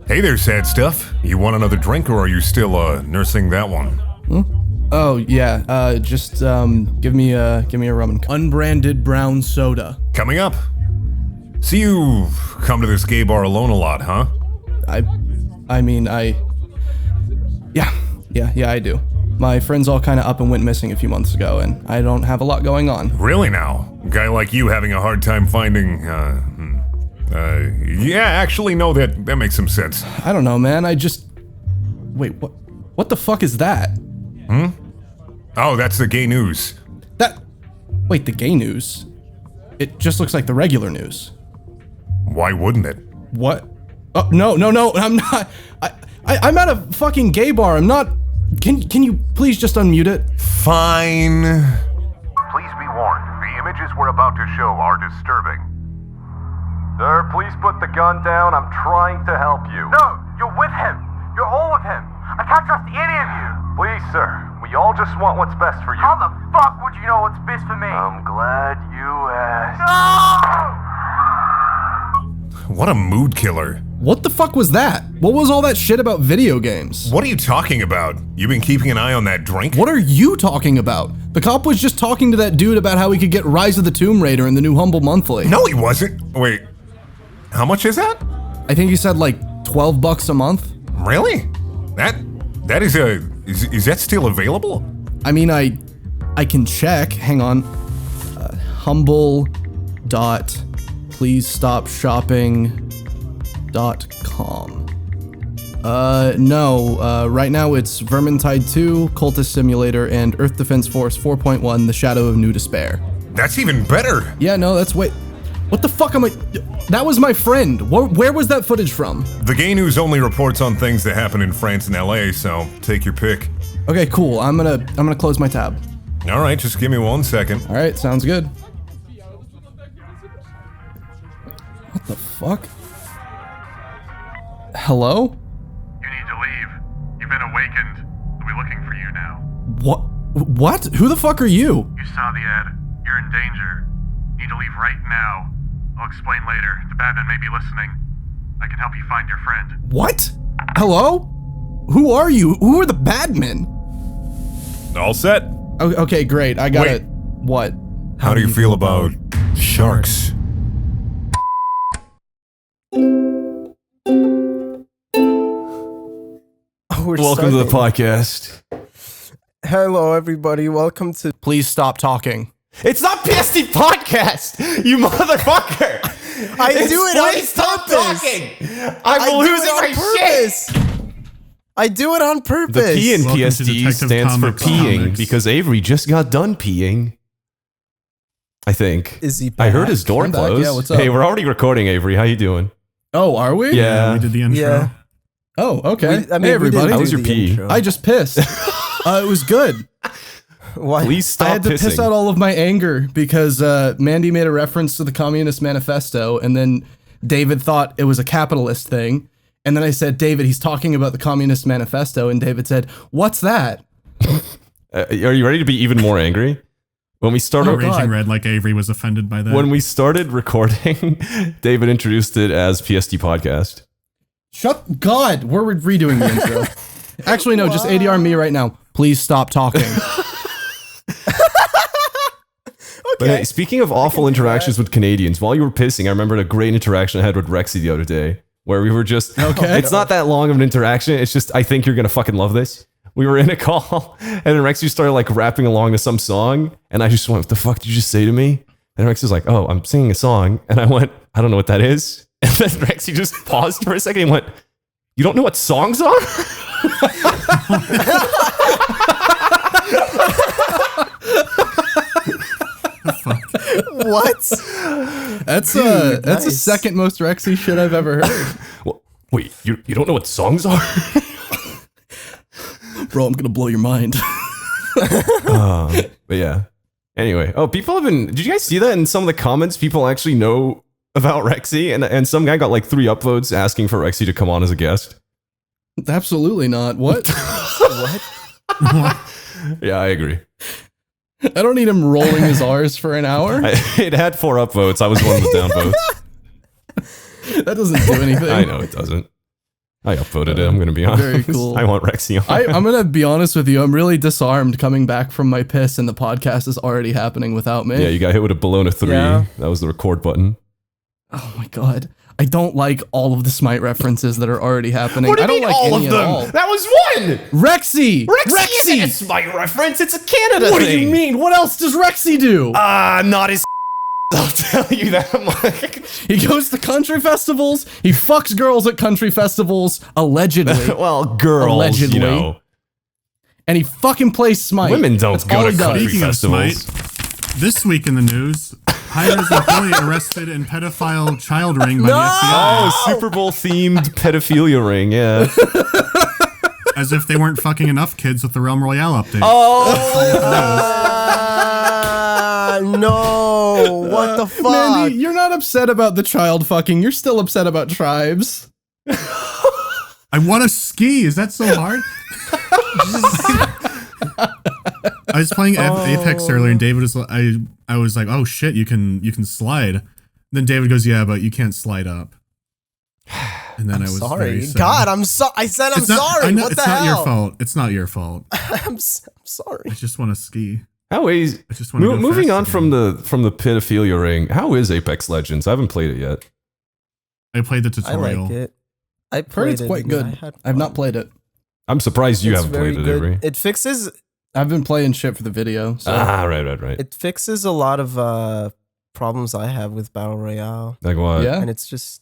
Hey there, sad stuff. You want another drink, or are you still nursing that one? Oh yeah, just give me a rum and unbranded brown soda. Coming up. See, you come to this gay bar alone a lot, huh? Yeah, I do. My friends all kind of up and went missing a few months ago, and I don't have a lot going on. Really now? A guy like you having a hard time finding, yeah, actually, no, that makes some sense. I don't know, man, Wait, what the fuck is that? Oh, that's the gay news. Wait, the gay news? It just looks like the regular news. Why wouldn't it? What? Oh, no, I'm not. I'm at a fucking gay bar. I'm not. Can you please just unmute it? Fine. Please be warned, the images we're about to show are disturbing. Sir, please put the gun down. I'm trying to help you. No, you're with him. You're all with him. I can't trust any of you. Please, sir. We all just want what's best for you. How the fuck would you know what's best for me? I'm glad you asked. No! What a mood killer. What the fuck was that? What was all that shit about video games? What are you talking about? You been keeping an eye on that drink? What are you talking about? The cop was just talking to that dude about how he could get Rise of the Tomb Raider in the new Humble Monthly. No, he wasn't. Wait, how much is that? I think he said like $12 a month. Really? That is is that still available? I mean, I can check. Hang on. humble.pleasestopshopping.com. No. Right now it's Vermintide 2, Cultist Simulator, and Earth Defense Force 4.1, The Shadow of New Despair. That's even better. Yeah, no, wait. What the fuck am I? That was my friend. Where was that footage from? The gay news only reports on things that happen in France and LA, so take your pick. Okay, cool. I'm gonna close my tab. All right, just give me 1 second. All right, sounds good. What the fuck? Hello? You need to leave. You've been awakened. We'll be looking for you now. What? Who the fuck are you? You saw the ad. You're in danger. You need to leave right now. I'll explain later. The Badman may be listening. I can help you find your friend. What? Hello? Who are you? Who are the Badmen? All set. Okay, great. I got Wait. it. What? How do you feel about sharks? Welcome to the podcast. Hello, everybody. Welcome to. Please stop talking. It's not PSD Podcast, you motherfucker! I do it on Stop purpose. talking! I'm losing my shit! I do it on The purpose. P in Welcome to PSD Detective stands for Comics peeing Comics. because Avery just got done peeing. I think. Is he I back? heard his door I'm back. close. Yeah, what's up? Hey, we're already recording, Avery. How you doing? Oh, are we? Yeah. We did the intro. Yeah. Oh, okay. We- I mean, hey, we everybody. didn't How do was your the pee? intro. I just pissed. It was good. Why? Please stop I had to pissing. piss out all of my anger because Mandy made a reference to the Communist Manifesto, and then David thought it was a capitalist thing. And then I said, David, he's talking about the Communist Manifesto, and David said, what's that? Are you ready to be even more angry? When we started, Oh, God. Raging red like Avery was offended by that. when we started recording, David introduced it as PSD Podcast. God, we're redoing the intro. Actually, no, just ADR me right now. Please stop talking. But hey, speaking of awful interactions with Canadians, while you were pissing, I remembered a great interaction I had with Rexy the other day, where we were just, Okay. it's not that long of an interaction, it's just, I think you're gonna fucking love this. We were in a call, and then Rexy started like rapping along to some song, and I just went, what the fuck did you just say to me? And Rexy was like, oh, I'm singing a song, and I went, I don't know what that is. And then Rexy just paused for a second and went, you don't know what songs are? What? That's the nice. second most Rexy shit I've ever heard. Well, wait, you don't know what songs are? Bro, I'm gonna blow your mind. But yeah. Anyway, people have been. Did you guys see that in some of the comments? People actually know about Rexy, and some guy got like 3 upvotes asking for Rexy to come on as a guest. Absolutely not. What? Yeah, I agree. I don't need him rolling his R's for an hour. It had 4 upvotes. I was one of the downvotes. That doesn't do anything. I know it doesn't. I upvoted it. I'm gonna be honest. Very cool. I want Rexy on. I'm gonna be honest with you. I'm really disarmed coming back from my piss, and the podcast is already happening without me. Yeah, you got hit with a Bologna 3. Yeah. That was the record button. Oh my god. I don't like all of the Smite references that are already happening. What do you I don't mean like all any of at them? all. That was one. Rexy! Rexy isn't my reference. It's a Canada What thing. do you mean? What else does Rexy do? Not as. I'll tell you that much. He goes to country festivals. He fucks girls at country festivals, allegedly. Well, girls, Allegedly. you know. And he fucking plays Smite. Women don't That's go all to he does. country Speaking of festivals. Smite, this week in the news, Hydra's employee arrested in pedophile child ring by the FBI. Oh, Super Bowl themed pedophilia ring, yeah. As if they weren't fucking enough kids with the Realm Royale update. No. What the fuck? Mandy, you're not upset about the child fucking. You're still upset about tribes. I want to ski. Is that so hard? I was playing Apex earlier, and David was. I was like, "Oh shit, you can slide." Then David goes, "Yeah, but you can't slide up." And then I was Sorry. very sad. God, I'm sorry. I said I'm It's not- sorry. I know, What it's the not hell? your fault. It's not your fault. I'm sorry. I just want to ski. How is I just want to go moving fast on again. from the pedophilia ring? How is Apex Legends? I haven't played it yet. I played the I tutorial. like it. I Heard played it's it quite and good. I had I've not fun. played it. I'm surprised you It's haven't very played it, good. Avery. It fixes I've been playing shit for the video. So. Right. it fixes a lot of problems I have with Battle Royale. Like what? Yeah. And it's just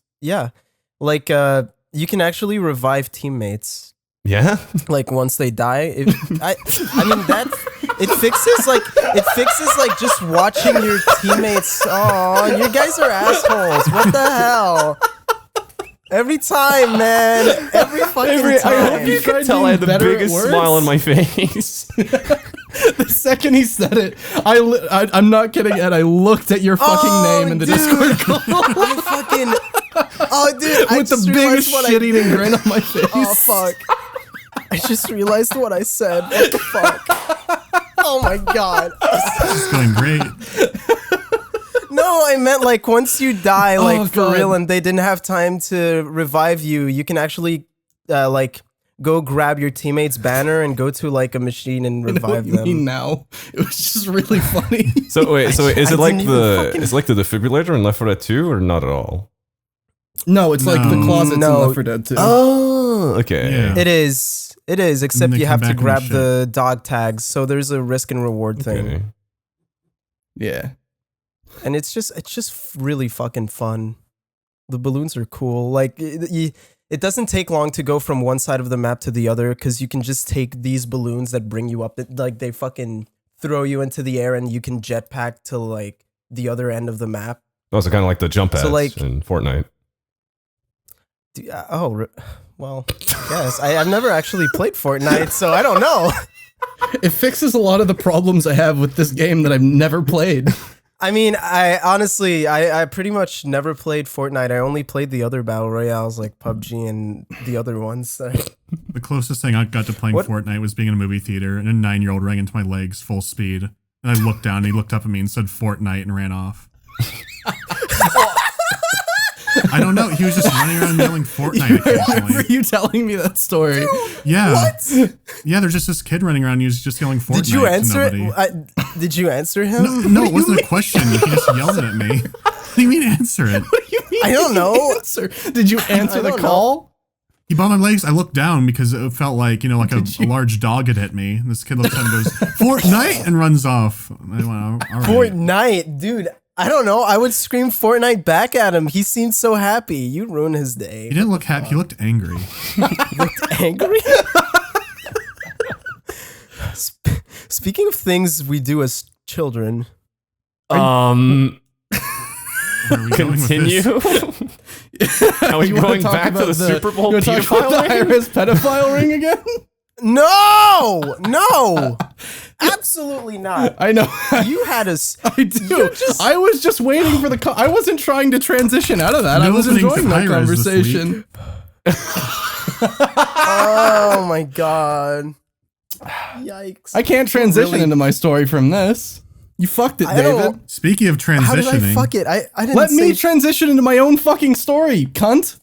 like you can actually revive teammates Yeah? like once they die. I mean that it fixes like just watching your teammates. Oh, you guys are assholes. What the hell? Every time, man. Every fucking time. I hope you tried can tell being I had the better at biggest words? smile on my face. The second he said it, I'm not kidding, Ed. I looked at your fucking name in the dude. Discord call I fucking. Oh, dude. I with the just biggest realized what shit-eating grin on my face. Oh, fuck. I just realized what I said. What the fuck? Oh my god. It's going great. No, I meant like once you die, like for God. real, and they didn't have time to revive you, you can actually like go grab your teammate's banner and go to like a machine and I know what revive you mean them. now. It was just really funny. So wait, is I it like didn't even the fucking- it's like the defibrillator in Left 4 Dead 2 or not at all? No, it's like the No. closets in No. Left 4 Dead 2. Oh, okay. Yeah. It is, except they you come have to back and grab shit. the dog tags, so there's a risk and reward thing. Okay. Yeah. And it's just really fucking fun. The balloons are cool. Like it doesn't take long to go from one side of the map to the other because you can just take these balloons that bring you up. Like they fucking throw you into the air and you can jetpack to like the other end of the map. Also kind of like the jump pads So, like- in Fortnite. Well, I guess I've never actually played Fortnite, so I don't know. It fixes a lot of the problems I have with this game that I've never played. I mean, I honestly pretty much never played Fortnite. I only played the other battle royales like PUBG and the other ones. The closest thing I got to playing What? Fortnite was being in a movie theater, and a 9-year-old ran into my legs full speed. And I looked down, and he looked up at me and said Fortnite and ran off. I don't know. He was just running around yelling Fortnite I remember occasionally. you telling me that story. Yeah. What? Yeah, there's just this kid running around. He was just yelling Fortnite Did you answer to nobody. it? Did you answer him? No, it wasn't a question. He just yelled it at me. What do you mean answer it? What do you mean? I don't know. Did you answer the don't call? He bumped my legs. I looked down because it felt like, like a large dog had hit me. And this kid looks at me and goes, Fortnite, and runs off. I went, all right. Fortnite, dude. I don't know. I would scream Fortnite back at him. He seemed so happy. You ruined his day. He didn't look happy. He looked angry. Angry? Speaking of things we do as children, Where are we going with Continue. this? Are we You wanna going talk back to about the Super Bowl you wanna talk about pedophile the ring? Iris pedophile ring again? no, absolutely not. I know. You had us. I do. I was just waiting for the. I wasn't trying to transition out of that. No I was openings enjoying at that Iris this conversation. Oh my god! Yikes! I can't transition really- into my story from this. You fucked it, I don't- David. Speaking of How did I transitioning, fuck it? I didn't Let me say transition into my own fucking story, cunt.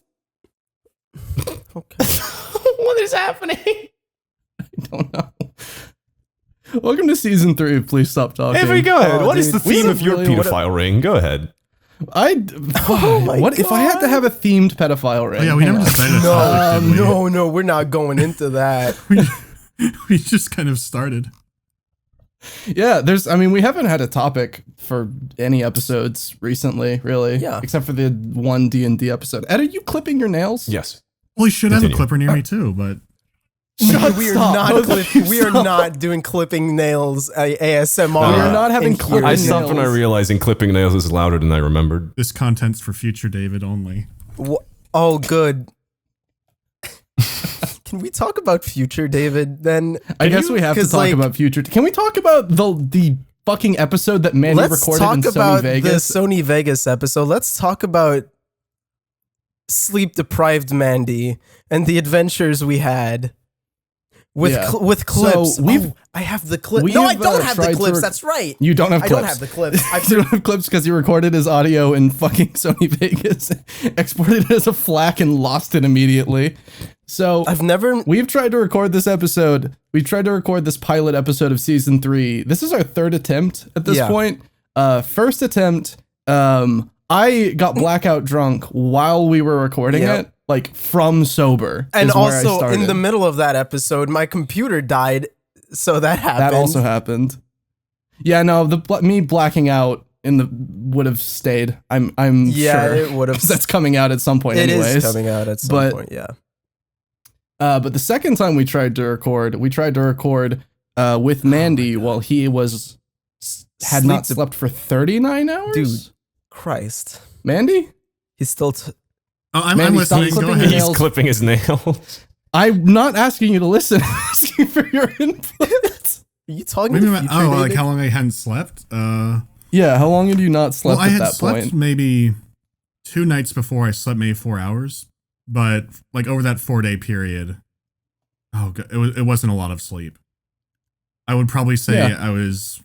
Okay. What is happening? I don't know. Welcome to season 3 of Please Stop Talking. Avery, go ahead. What is dude. the theme of your Really, what pedophile ring? Go ahead. What if I had to have a themed pedophile ring? Oh yeah, we never decided a topic, did we? No, we're not going into that. We just kind of started. Yeah, we haven't had a topic for any episodes recently, really. Yeah. Except for the one D&D episode. Ed, are you clipping your nails? Yes. Well, he should have a Continue. clipper near me too, but We are Stop. not Both of you we are stop. not doing clipping nails ASMR. We are not having in here. clipping I stopped when I nails. realized clipping nails is louder than I remembered. this content's for future David only. Oh, good. Can we talk about future David then? I guess we have to 'Cause, talk like, about future. Can we talk about the fucking episode that Mandy Let's recorded talk in Sony about Vegas? the Sony Vegas episode. Let's talk about sleep deprived Mandy and the adventures we had with Yeah. with clips. So we've- I have the clip. we No, I have, don't have the tried to clips. rec- That's right. You don't have I clips. don't have the clips. You don't have clips because you recorded his audio in fucking Sony Vegas, exported it as a FLAC and lost it immediately. So I've never. we've tried to record this episode. We've tried to record this pilot episode of season 3. This is our 3rd attempt at this Yeah. point. First attempt, I got blackout drunk while we were recording Yep. it, like from sober. And is where I also, in started. the middle of that episode, my computer died. So that happened. That also happened. Yeah, no, me blacking out would have stayed. I'm Yeah, sure. it would have. 'Cause that's coming out at some point It anyways. is coming out at some But- point. Yeah. But the second time we tried to record with Mandy while he had not Sleep slept for 39 hours. Dude. Christ. Mandy, He's still. Oh, I'm Mandy, stop listening. Go clipping ahead. your He's nails. clipping his nails. I'm not asking you to listen. I'm asking for your input. Are you talking Maybe to my, future oh, like David? how long I hadn't slept? Yeah, how long had you not slept Well, I at had that slept point? maybe 2 nights before. I slept maybe 4 hours, but like over that 4-day period, oh, God, it wasn't a lot of sleep. I would probably say Yeah. I was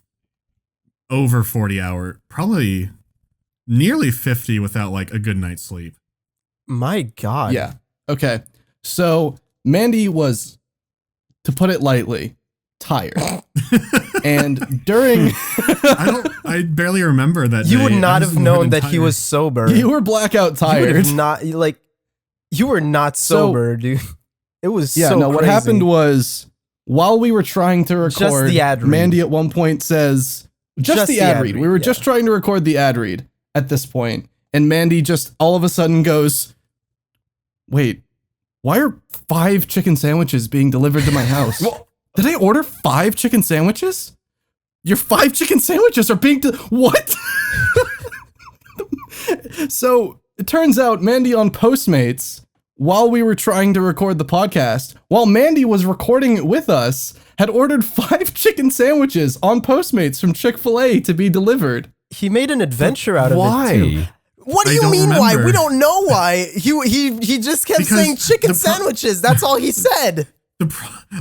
over 40 hour, probably nearly 50 without like a good night's sleep. My God. Yeah. Okay. So Mandy was, to put it lightly, tired. And during I barely remember that. You day. would I not just have remember known the that he entire- was sober. you were blackout You would tired. have not like. You were not So- sober, dude. It was Yeah, so no, what crazy. happened was while we were trying to record, the ad read. Mandy at one point says, just the ad read. We were yeah. just trying to record the ad read at this point, and Mandy just all of a sudden goes, wait, why are 5 chicken sandwiches being delivered to my house? Did I order 5 chicken sandwiches? Your 5 chicken sandwiches are being what? So it turns out Mandy on Postmates, while we were trying to record the podcast, while Mandy was recording it with us, had ordered 5 chicken sandwiches on Postmates from Chick-fil-A to be delivered. He made an adventure out of Why? it too. What do I you don't mean? Why? remember. We don't know why. He just kept Because saying chicken the pro- sandwiches. That's all he said.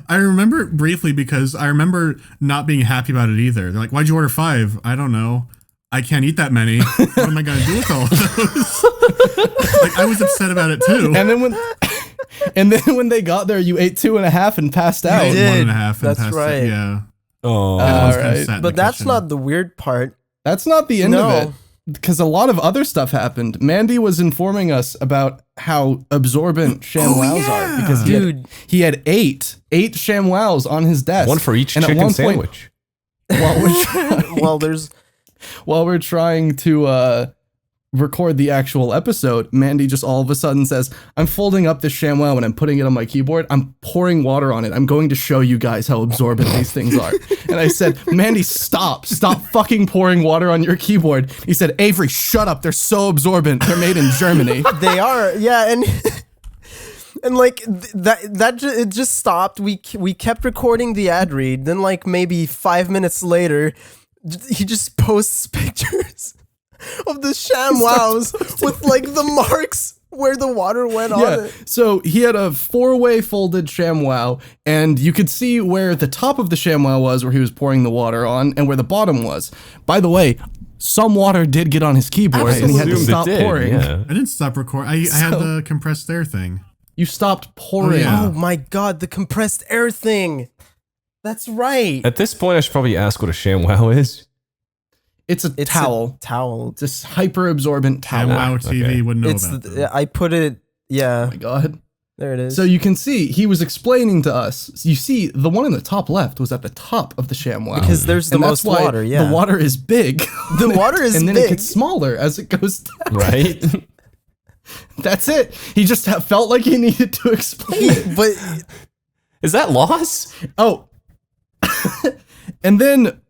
I remember it briefly because I remember not being happy about it either. They're like, "Why'd you order 5?" I don't know. I can't eat that many. What am I gonna do with all of those? Like, I was upset about it too. And then when they got there, you ate 2.5 and passed out. I ate did. 1.5 and That's passed it, right. Yeah. Oh, I was kinda right. sat in But the that's kitchen. not the weird part. That's not the end No. of it. Because a lot of other stuff happened. Mandy was informing us about how absorbent ShamWows are. Because he had 8 ShamWows on his desk. one for each And at chicken one point, sandwich. while we're trying to record the actual episode, Mandy just all of a sudden says, I'm folding up this ShamWow and I'm putting it on my keyboard. I'm pouring water on it. I'm going to show you guys how absorbent these things are. And I said, Mandy, stop fucking pouring water on your keyboard. He said, Avery, shut up. They're so absorbent. They're made in Germany. They are, yeah, and like it just stopped. We kept recording the ad read. Then like maybe 5 minutes later, he just posts pictures of the ShamWows with like the marks where the water went on Yeah, it. so he had a 4-way folded ShamWow, and you could see where the top of the ShamWow was, where he was pouring the water on, and where the bottom was. By the way, some water did get on his keyboard, and he had to Assumed it stop did, pouring. yeah. I didn't stop recording. I had the compressed air thing. You stopped pouring. yeah. Oh my god, the compressed air thing. That's right. At this point, I should probably ask what a ShamWow is. It's a It's towel. a towel. It's this hyper absorbent towel. Wow okay. TV wouldn't know It's about that. I put it. Yeah, Oh my god. there it is. So you can see he was explaining to us. You see, the one in the top left was at the top of the ShamWow. because there's the And that's most why water. Yeah, the water is big. The water is and then it big. gets smaller as it goes down. Right? That's it. He just felt like he needed to explain it. But Is that loss? Oh. And then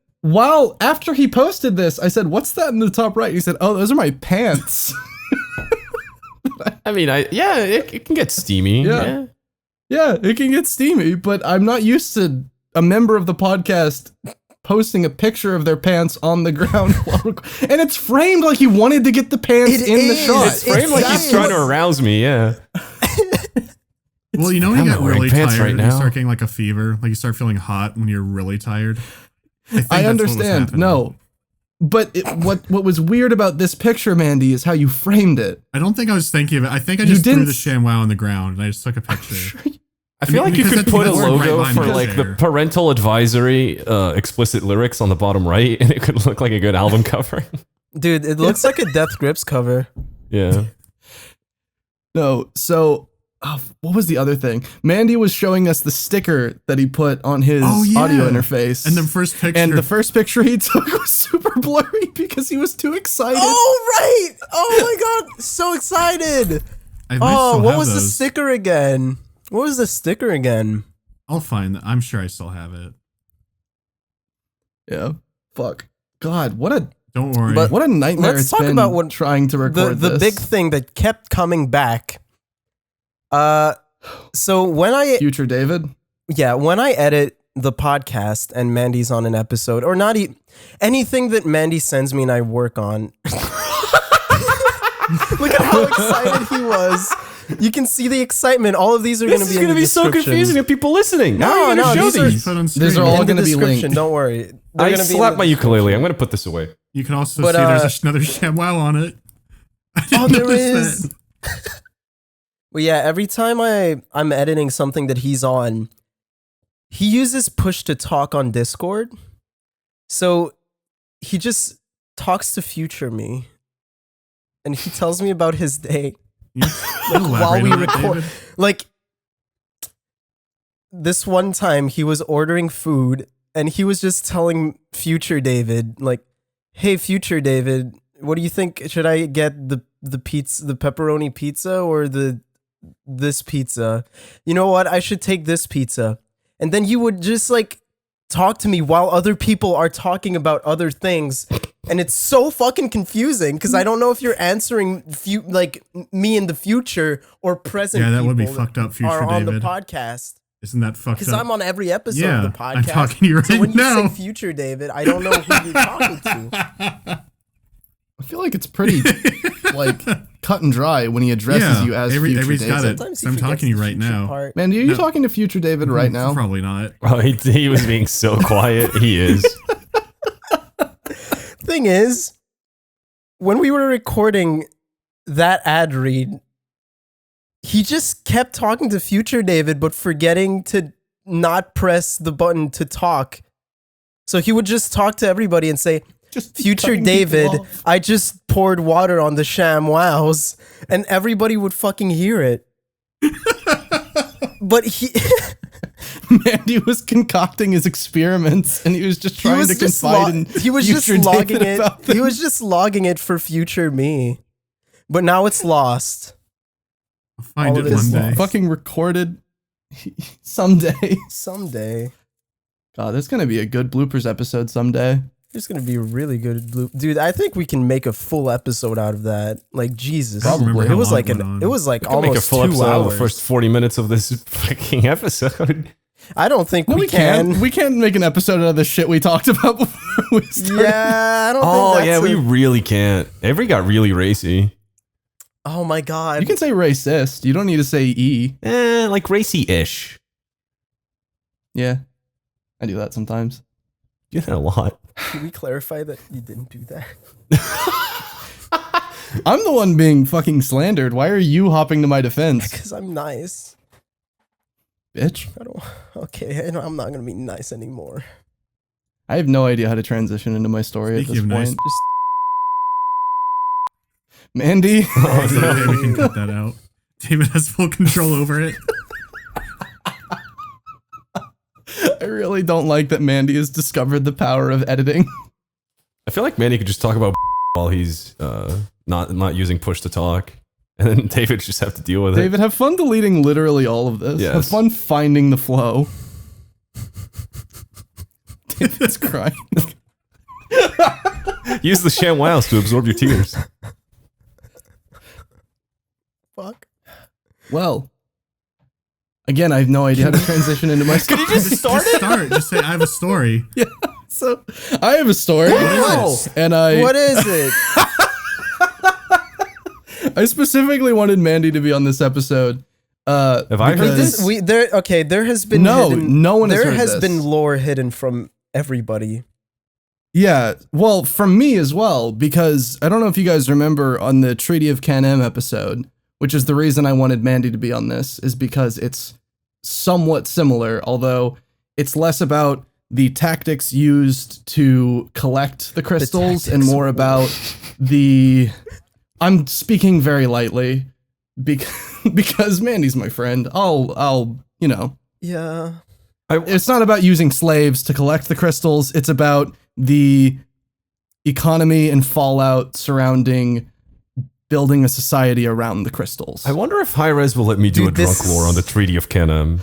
after he posted this, I said, "What's that in the top right?" He said, "Oh, those are my pants." I mean, it can get steamy. Yeah. Yeah, it can get steamy, but I'm not used to a member of the podcast posting a picture of their pants on the ground and it's framed like he wanted to get the pants It in the is. shot. It's framed like he's trying to arouse me, yeah. Well, you know when I'm you not get wearing really pants tired, right you now. start getting like a fever, like you start feeling hot when you're really tired. think I that's what was understand. happening. No. But what was weird about this picture, Mandy, is how you framed it. I don't think I was thinking of it. I think I You just threw didn't the s- ShamWow on the ground and I just took a picture. I feel like you because could that's put a right logo behind for the like the chair. parental advisory explicit lyrics on the bottom right, and it could look like a good album cover. dude, it looks like a Death Grips cover. Yeah. No, so what was the other thing? Mandy was showing us the sticker that he put on his audio interface. And the first picture. And the first picture he took was super blurry because he was too excited. Oh right! Oh my god, so excited! I might Oh, still what have was the those. sticker again? What was the sticker again? I'll find that. I'm sure I still have it. Yeah. Fuck. God, what a Don't worry. But- what a nightmare Let's it's talk been about what- trying to record The this. big thing that kept coming back. So when I Future David. when I edit the podcast and Mandy's on an episode, or not anything that Mandy sends me and I work on. Look at how excited he was. You can see the excitement. All of these are going to This be is in the going to be so description. confusing to people listening. How are you No, going to no, show these these? Put on These screen. are all in the gonna be description. linked. Don't worry. They're I gonna be in slapped the my description. ukulele. I'm going to put this away. You can also But, see there's another ShamWow on it. I didn't Oh, there notice is. that. Well, yeah, every time I'm editing something that he's on, he uses push to talk on Discord. So he just talks to future me. And he tells me about his day. You While we elaborate on that, record. David? Like, this one time he was ordering food and he was just telling future David, like, hey, future David, what do you think? Should I get the pizza, the pepperoni pizza, or this pizza? You know what? I should take this pizza. And then you would just like talk to me while other people are talking about other things. And it's so fucking confusing because I don't know if you're answering like me in the future or present. Yeah, that would be people fucked up, future are on the David. podcast. Isn't that fucked Because up? I'm on every episode Yeah, of the podcast. I'm talking to you So right when you now. say future David, I don't know who you're talking to. I feel like it's pretty like cut and dry when he addresses Yeah, you as every- Future every's David. got it. Sometimes he I'm forgets talking to you the right future now. part. Mandy, are you No. talking to Future David right now? Probably not. Oh, he was being so quiet. He is. Thing is, when we were recording that ad read, he just kept talking to future David, but forgetting to not press the button to talk. So he would just talk to everybody and say, Just future cutting David, people off. I just poured water on the ShamWows, and everybody would fucking hear it. But he Mandy was concocting his experiments, and he was just trying to confide in he was just Future logging David it. about He them. was just logging it for future me. But now it's lost. I'll find All it of this one day. fucking recorded someday. Someday. God, there's gonna be a good bloopers episode someday. There's gonna be a really good blue dude. I think we can make a full episode out of that. Like Jesus, I don't remember Probably. how it was long like went on. it was like We can make a almost full 2 episode hours. of the first 40 minutes of this fucking episode. I don't think No, we can. We can't make an episode out of the shit we talked about before we started. Yeah, I don't. Oh, think yeah, that's we really can't. Avery got really racy. Oh my god. You can say racist. You don't need to say E. Like racy-ish. Yeah, I do that sometimes. You did that a lot. Can we clarify that you didn't do that? I'm the one being fucking slandered. Why are you hopping to my defense, Because I'm nice. bitch? I don't. Okay, I'm not gonna be nice anymore. I have no idea how to transition into my story Speaking at of this nice, point. Mandy. Oh, no, we can cut that out. David has full control over it. I really don't like that Mandy has discovered the power of editing. I feel like Manny could just talk about while he's not using push to talk, and then David just have to deal with it. David, have fun deleting literally all of this. Yes. Have fun finding the flow. David's crying. Use the ShamWows to absorb your tears. Fuck. Well, again, I have no idea how to transition into my story. Just start. Just say, I have a story. Yeah. So I have a story, What? and I What is it? I specifically wanted Mandy to be on this episode. Have I heard because- this? There has been No, hidden, no one has there heard has this. been lore hidden from everybody. Yeah, well, from me as well, because I don't know if you guys remember on the Treaty of Canem episode, which is the reason I wanted Mandy to be on this, is because it's somewhat similar, although it's less about the tactics used to collect the crystals and more about the... I'm speaking very lightly because Mandy's my friend. I'll you know. Yeah. It's not about using slaves to collect the crystals. It's about the economy and fallout surrounding building a society around the crystals. I wonder if Hi-Rez will let me do Dude, a drunk this- lore on the Treaty of Canem.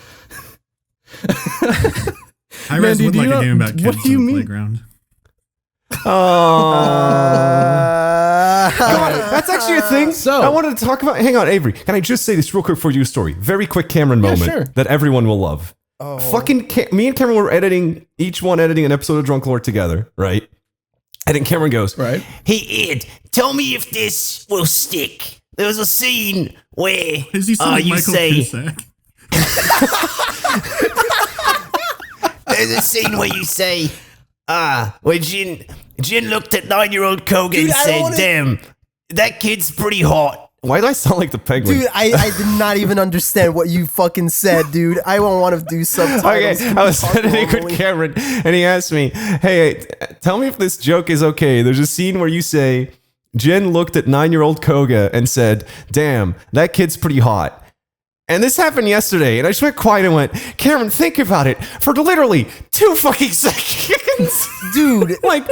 I read Mandy, would do like you a know- game about what kids do you on the mean? playground. That's actually a thing. So- I wanted to talk about. Hang on, Avery. Can I just say this real quick for you? Story. Very quick Cameron moment sure. that everyone will love. Oh. Fucking me and Cameron were editing an episode of Drunk Lore together, right? And then Cameron goes, Right? Hey Ed, tell me if this will stick. There was a scene where Is he sound like you Michael say Cusack? there's a scene where you say, where Jin looked at 9-year-old Koga and Dude, I don't said, wanna- "Damn, that kid's pretty hot." Why do I sound like the penguin? Dude, I did not even understand what you fucking said, dude. I won't want to do subtitles. Okay, Can I we was talk editing with normally? Cameron, and he asked me, "Hey, tell me if this joke is okay." There's a scene where you say, "Jen looked at 9-year-old Koga and said, 'Damn, that kid's pretty hot.'" And this happened yesterday, and I just went quiet and went, "Cameron, think about it for literally 2 fucking seconds, Dude. Like,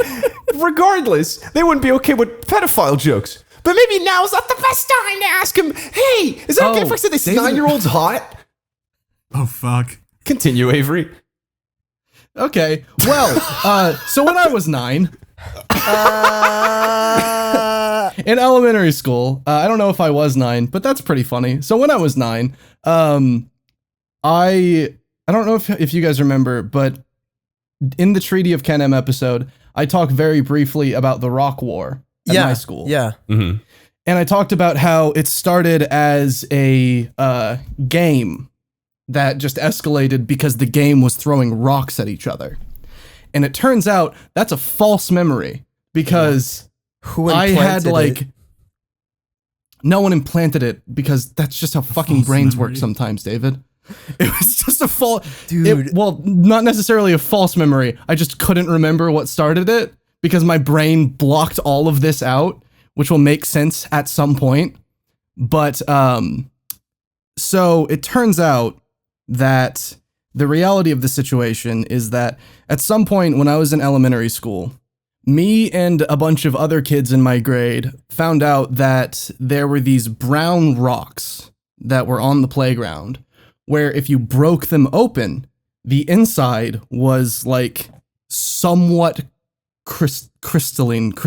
regardless, they wouldn't be okay with pedophile jokes." But maybe now's not the best time to ask him, "Hey, is it okay if I said this David- 9-year-old's hot?" Oh, fuck. Continue, Avery. Okay. Well, so when I was 9, in elementary school, I don't know if I was 9, but that's pretty funny. So when I was 9, I don't know if you guys remember, but in the Treaty of Canem episode, I talked very briefly about the Rock War at my school. Yeah. And I talked about how it started as a game that just escalated because the game was throwing rocks at each other. And it turns out that's a false memory because Who I had implanted it? no one implanted it because that's just how fucking false brains memory. work sometimes, David. It was just a false, Dude. well, not necessarily a false memory. I just couldn't remember what started it because my brain blocked all of this out, which will make sense at some point. But so it turns out that the reality of the situation is that at some point when I was in elementary school, me and a bunch of other kids in my grade found out that there were these brown rocks that were on the playground where if you broke them open, the inside was like somewhat crystalline. I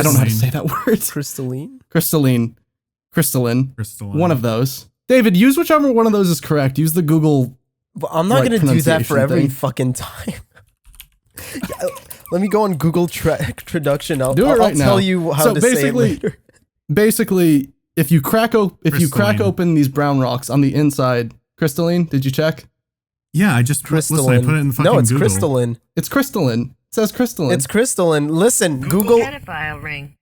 don't know how to say that word. Crystalline? Crystalline. Crystalline. One of those. David, use whichever one of those is correct. Use the Google. But I'm not Like going to do that for pronunciation every thing. fucking time. Yeah, let me go on Google traduction. I'll Do it right now. tell you how So to say it basically- later. Basically, if you crack Crystalline. open these brown rocks on the inside, crystalline. Did you check? Yeah, I just listen, I Crystalline. put it in fucking No, it's Google. crystalline. It's crystalline. It says crystalline. It's crystalline. Listen, Google. Pedophile ring.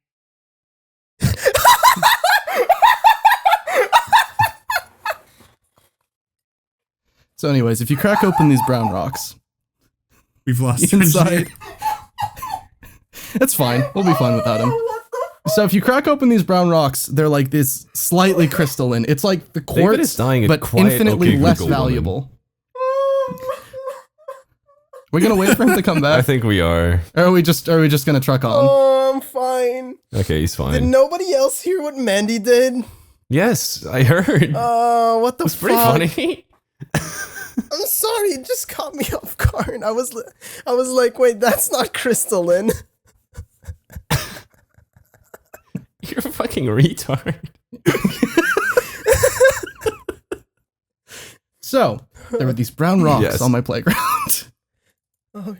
So anyways, if you crack open these brown rocks, We've lost inside... It's fine. We'll be fine without him. So if you crack open these brown rocks, they're like this slightly crystalline. It's like the David quartz, is dying a but quiet, infinitely okay, less Google woman. valuable. We're gonna wait for him to come I back, think we are. or are we just gonna truck on? Oh, I'm fine. Okay, he's Did fine. nobody else hear what Mandy did? Yes, I heard. Oh, what the It's pretty fuck? funny. I'm sorry, it just caught me off guard. I was like, wait, that's not crystalline. You're a fucking retard. So there were these brown rocks Yes. on my playground. Oh,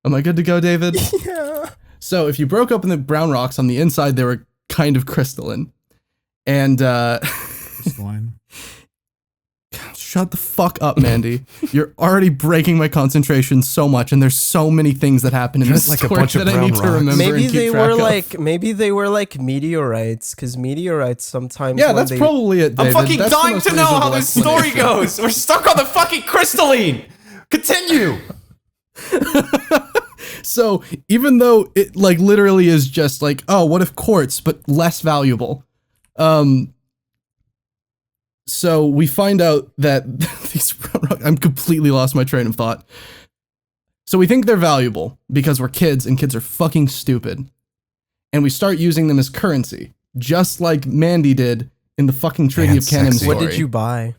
Am I good to go, David? yeah. So if you broke open the brown rocks on the inside, they were kind of crystalline. And Fine. shut the fuck up, Mandy. You're already breaking my concentration so much, and there's so many things that happen in Just this like a story bunch of that I need brown to rocks. remember. Maybe and keep they track were of. like meteorites, because meteorites sometimes. Yeah, when that's they, probably it, David. I'm fucking That's the dying most to know how reasonable this story explanation. goes. We're stuck on the fucking crystalline. Continue. So even though it like literally is just like, oh, what if quartz, but less valuable? So we find out that these brown rocks, I'm completely lost my train of thought. So we think they're valuable because we're kids and kids are fucking stupid. And we start using them as currency, just like Mandy did in the fucking Treaty Man, of Canem sexy. story. What did you buy?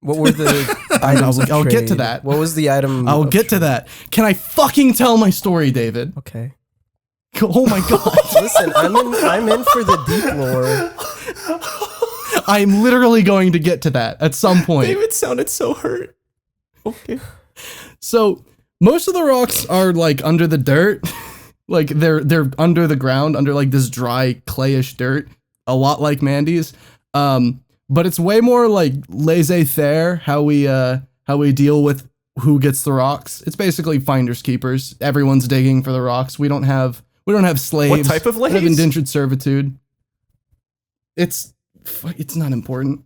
What were the items? of I'll get to trade? that. What was the item? I'll of get to trade? that. Can I fucking tell my story, David? Okay. Oh my god. Listen, I'm in for the deep lore. I'm literally going to get to that at some point. David sounded so hurt. Okay. So most of the rocks are like under the dirt. Like they're under the ground, under like this dry clayish dirt, a lot like Mandy's. But it's way more like laissez-faire how we deal with who gets the rocks. It's basically finders keepers. Everyone's digging for the rocks. We don't have slaves. What type of We don't have lays? indentured servitude. It's not important.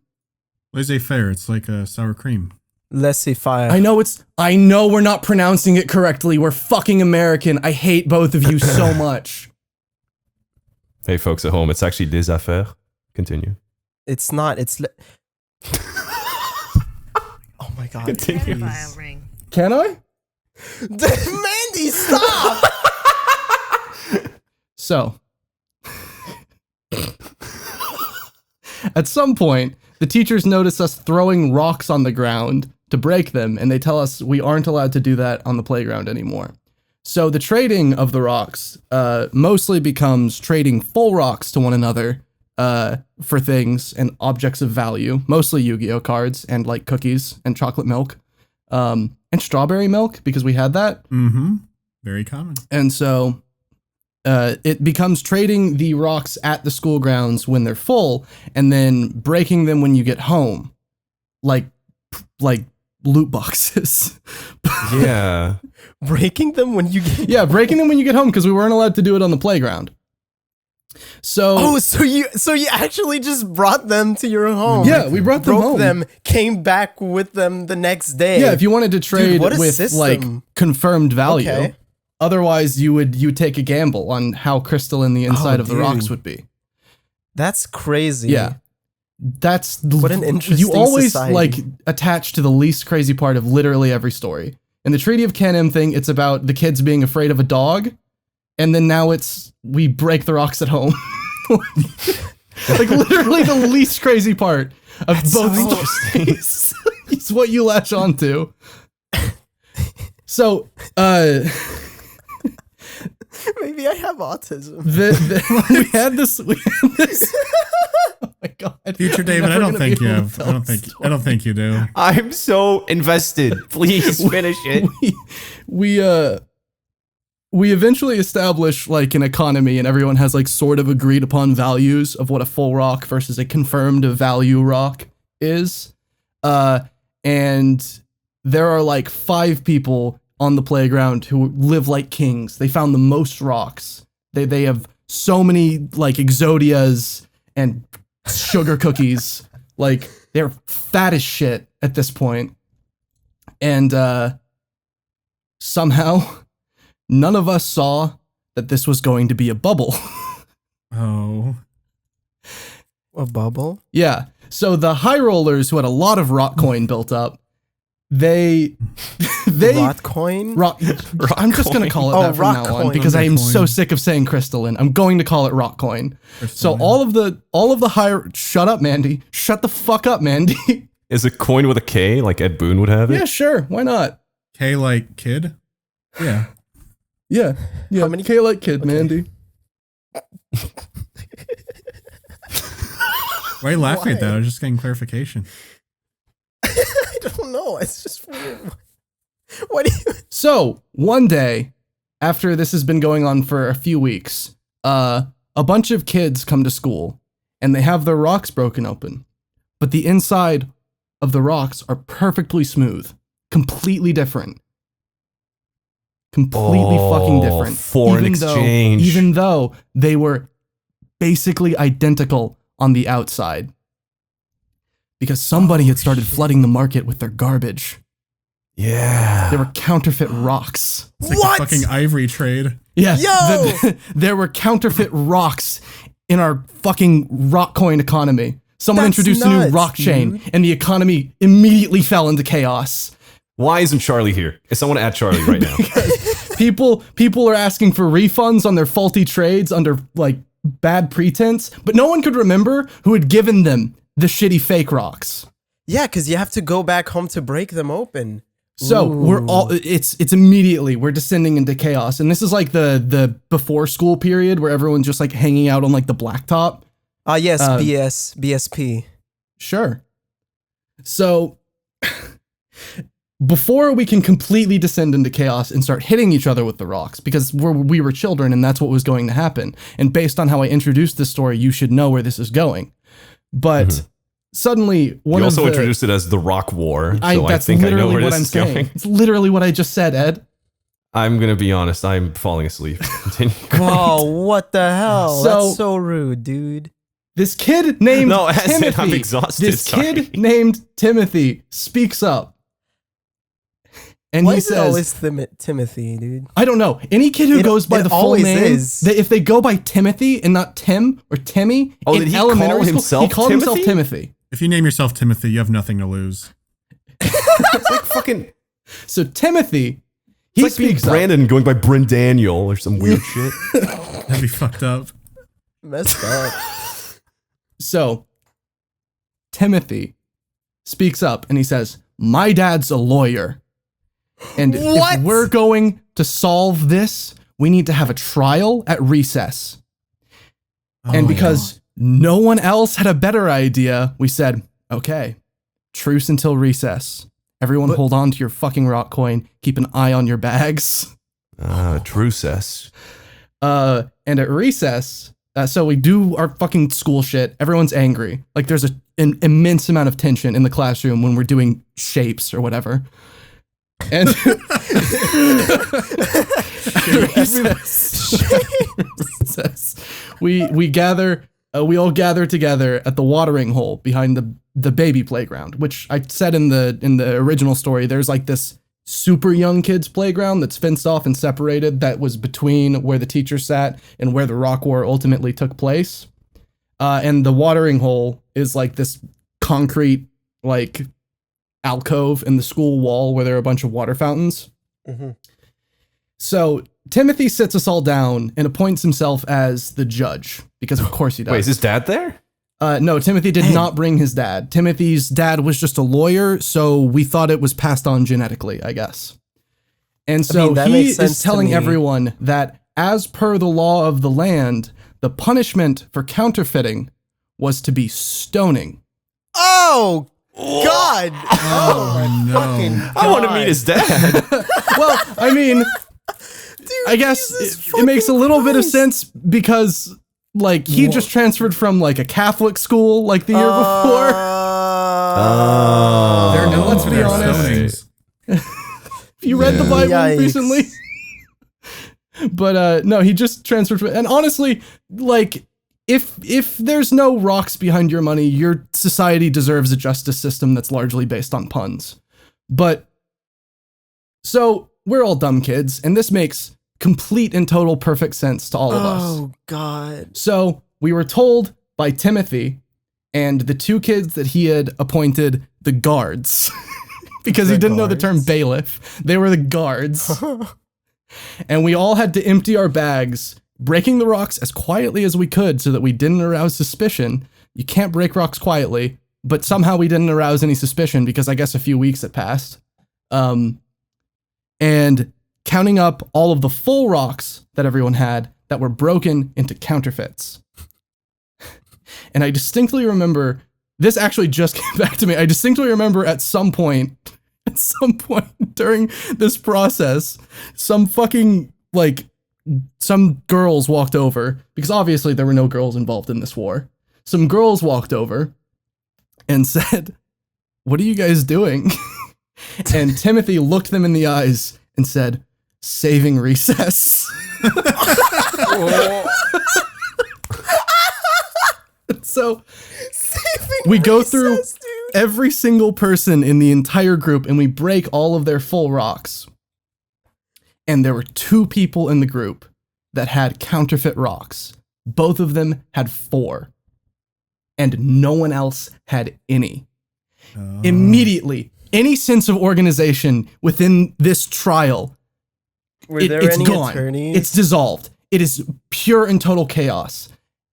Laissez-faire. It's like a sour cream. Laissez-faire. I know we're not pronouncing it correctly. We're fucking American. I hate both of you so much. Hey, folks at home, it's actually des affaires. Continue. It's not. It's. Oh my god. Continue. please. ring. Can I? Mandy, stop! So, at some point, the teachers notice us throwing rocks on the ground to break them, and they tell us we aren't allowed to do that on the playground anymore. So the trading of the rocks mostly becomes trading full rocks to one another for things and objects of value, mostly Yu-Gi-Oh cards and like cookies and chocolate milk and strawberry milk because we had that. Mm-hmm. Very common. And so it becomes trading the rocks at the school grounds when they're full and then breaking them when you get home, like loot boxes. Yeah. Breaking them when you get. Yeah, breaking them when you get home because we weren't allowed to do it on the playground. So Oh, so you actually just brought them to your home? yeah, we brought them broke home. them, came back with them the next day. Yeah, if you wanted to trade what a with system. like confirmed value. Okay. Otherwise, you would take a gamble on how crystalline the inside of the rocks dude. would be. That's crazy. Yeah. That's What an interesting You always society. like attach to the least crazy part of literally every story. In the Treaty of Canem thing, it's about the kids being afraid of a dog, and then now it's we break the rocks at home. Like literally the least crazy part of both stories. It's what you latch onto. So, Maybe I have autism. we had this. Oh my god, Future David, I Never don't gonna think be you able to have. tell I don't a think. story. I don't think you do. I'm so invested. Please finish it. we eventually establish like an economy and everyone has like sort of agreed upon values of what a full rock versus a confirmed value rock is. And there are like 5 people on the playground who live like kings. They found the most rocks. They have so many like exodias and sugar cookies. Like they're fat as shit at this point, and somehow none of us saw that this was going to be a bubble. Oh. A bubble? Yeah. So the high rollers who had a lot of rock coin built up, they Rot coin? rock. I'm just gonna call it Oh, that from rock now on coin. because I am so Coin. sick of saying crystalline. I'm going to call it rock coin. So Crystalline. all of the high. Shut up, Mandy. Shut the fuck up, Mandy. Is a coin with a K like Ed Boon would have it? Yeah, sure. Why not? K like kid? Yeah. Yeah. Yeah. How many- K like kid, Mandy. Why are you laughing at Why? that? I was just getting clarification. I don't know. It's just weird. What do you... So one day, after this has been going on for a few weeks, a bunch of kids come to school and they have their rocks broken open, but the inside of the rocks are perfectly smooth, completely different. Completely fucking different. Foreign exchange. Even though they were basically identical on the outside. Because somebody had started flooding the market with their garbage. Yeah. There were counterfeit rocks. It's like What? the fucking ivory trade. Yeah. Yo! There were counterfeit rocks in our fucking rock coin economy. Someone That's introduced a new nuts, rock chain, dude. and the economy immediately fell into chaos. Why isn't Charlie here? Is someone at Charlie right now? People are asking for refunds on their faulty trades under like bad pretense, but no one could remember who had given them the shitty fake rocks. Yeah, because you have to go back home to break them open. So we're all it's immediately we're descending into chaos, and this is like the before school period where everyone's just like hanging out on like the blacktop. Yes, BSP. Sure. So before we can completely descend into chaos and start hitting each other with the rocks, because we were children and that's what was going to happen. And based on how I introduced this story, you should know where this is going. But suddenly, one You of also the, introduced it as the Rock War, so I that's think I know literally where what this I'm is saying. going. It's literally what I just said, Ed. I'm gonna be honest. I'm falling asleep. Continue. Oh, what the hell? So- That's so rude, dude. This kid named No, as in, Timothy. I'm exhausted, This sorry. kid named Timothy speaks up, and Why he is it says, always Timothy, dude? I don't know. Any kid who It- goes by it the full always name, is. if they go by Timothy and not Tim or Timmy Oh, in did he elementary call school, himself he called himself Timothy? Timothy. If you name yourself Timothy, you have nothing to lose. It's like fucking. So Timothy, It's he like being speaks up. Brandon going by Bryn Daniel or some weird shit. That'd be fucked up. Messed up. So Timothy speaks up and he says, "My dad's a lawyer, and What? if we're going to solve this, we need to have a trial at recess." And Oh, because no one else had a better idea, we said, "Okay, truce until recess. Everyone hold on to your fucking rock coin. Keep an eye on your bags." Trucess. And at recess, so we do our fucking school shit. Everyone's angry. Like there's an immense amount of tension in the classroom when we're doing shapes or whatever. And recess, we gather. We all gather together at the watering hole behind the baby playground, which I said in the original story. There's like this super young kids playground that's fenced off and separated that was between where the teacher sat and where the rock war ultimately took place. And the watering hole is like this concrete like alcove in the school wall where there are a bunch of water fountains. So Timothy sits us all down and appoints himself as the judge because of course he does. Wait, is his dad there? No, Timothy did not bring his dad. Timothy's dad was just a lawyer, so we thought it was passed on genetically, I guess. And so that he makes sense is to telling me. everyone that as per the law of the land, the punishment for counterfeiting was to be stoning. Oh, God. Oh, my no. fucking I want to God. meet his dad. Well, I mean, I guess it makes a little bit of sense because like he just transferred from like a Catholic school like the year before. Oh. They're known let's for be their honest. stonings. You read the Bible Yikes. recently? But no, he just transferred from, and honestly, like if there's no rocks behind your money, your society deserves a justice system that's largely based on puns. But so we're all dumb kids, and this makes complete and total perfect sense to all of us. Oh God. So we were told by Timothy and the two kids that he had appointed the guards, because he didn't know the term bailiff. They were the guards. And we all had to empty our bags, breaking the rocks as quietly as we could so that we didn't arouse suspicion. You can't break rocks quietly, but somehow we didn't arouse any suspicion because I guess a few weeks had passed. And counting up all of the full rocks that everyone had that were broken into counterfeits. And I distinctly remember, this actually just came back to me. I distinctly remember at some point during this process, some girls walked over, because obviously there were no girls involved in this war. Some girls walked over and said, "What are you guys doing?" And Timothy looked them in the eyes and said, "Saving recess." So we go through every single person in the entire group and we break all of their full rocks. And there were 2 people in the group that had counterfeit rocks. Both of them had 4. And no one else had any. Immediately, any sense of organization within this trial, it's gone. Attorneys? It's dissolved. It is pure and total chaos.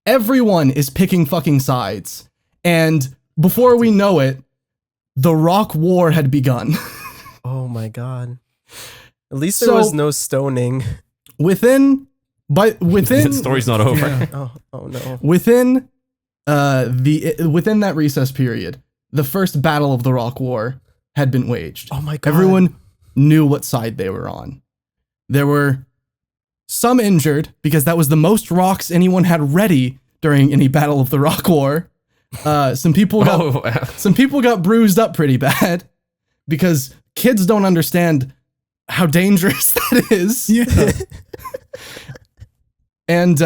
Everyone is picking fucking sides. And before we know it, the rock war had begun. Oh my God. At least there was no stoning. Within The story's not over. Yeah. Oh no. within that recess period, the first battle of the rock war had been waged. Oh my God. Everyone knew what side they were on. There were some injured because that was the most rocks anyone had ready during any battle of the rock war. Some people got bruised up pretty bad because kids don't understand how dangerous that is. Yeah. And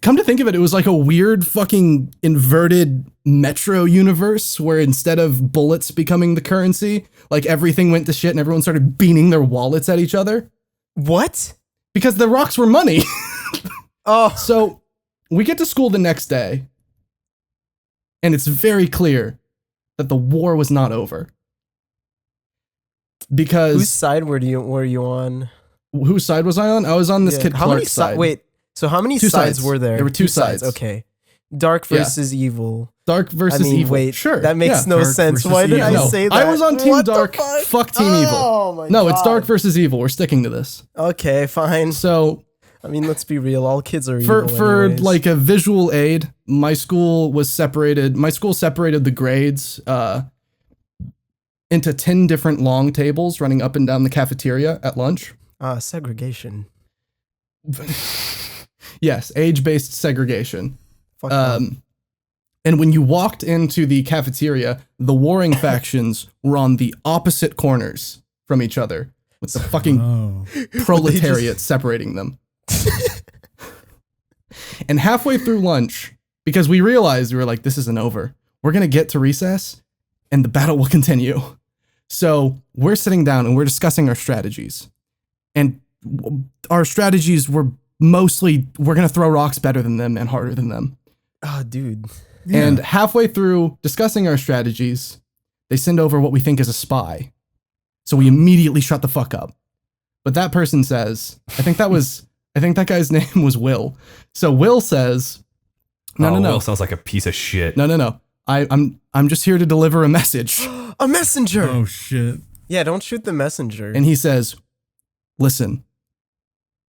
come to think of it, it was like a weird fucking inverted Metro universe where instead of bullets becoming the currency, like everything went to shit and everyone started beaning their wallets at each other. What? Because the rocks were money. Oh. So we get to school the next day, and it's very clear that the war was not over. Because Whose side were you on? whose side was I on? I was on this kid How many Clark's side. Wait, so how many 2 sides were there? There were 2 sides. Okay. Dark versus evil. Dark versus evil. Wait, sure. that makes yeah. no Dark sense. versus Why did I evil. say that? I was on Team What the Dark. fuck? Fuck Team Evil. Oh my No, God. it's Dark versus Evil. We're sticking to this. Okay, fine. So I mean, let's be real. All kids are evil for anyways. like a visual aid, my school separated the grades into 10 different long tables running up and down the cafeteria at lunch. Segregation. Yes, age-based segregation. Fuck that. And when you walked into the cafeteria, the warring factions were on the opposite corners from each other, with the fucking Oh. proletariat separating them. And halfway through lunch, because we realized, we were like, this isn't over. We're going to get to recess, and the battle will continue. So we're sitting down, and we're discussing our strategies. And our strategies were mostly, we're going to throw rocks better than them and harder than them. Oh, dude. Yeah. And halfway through discussing our strategies, they send over what we think is a spy. So we immediately shut the fuck up. But that person says, I think that guy's name was Will. So Will says, no. Will sounds like a piece of shit. No. I'm just here to deliver a message. A messenger. Oh shit. Yeah, don't shoot the messenger. And he says, listen,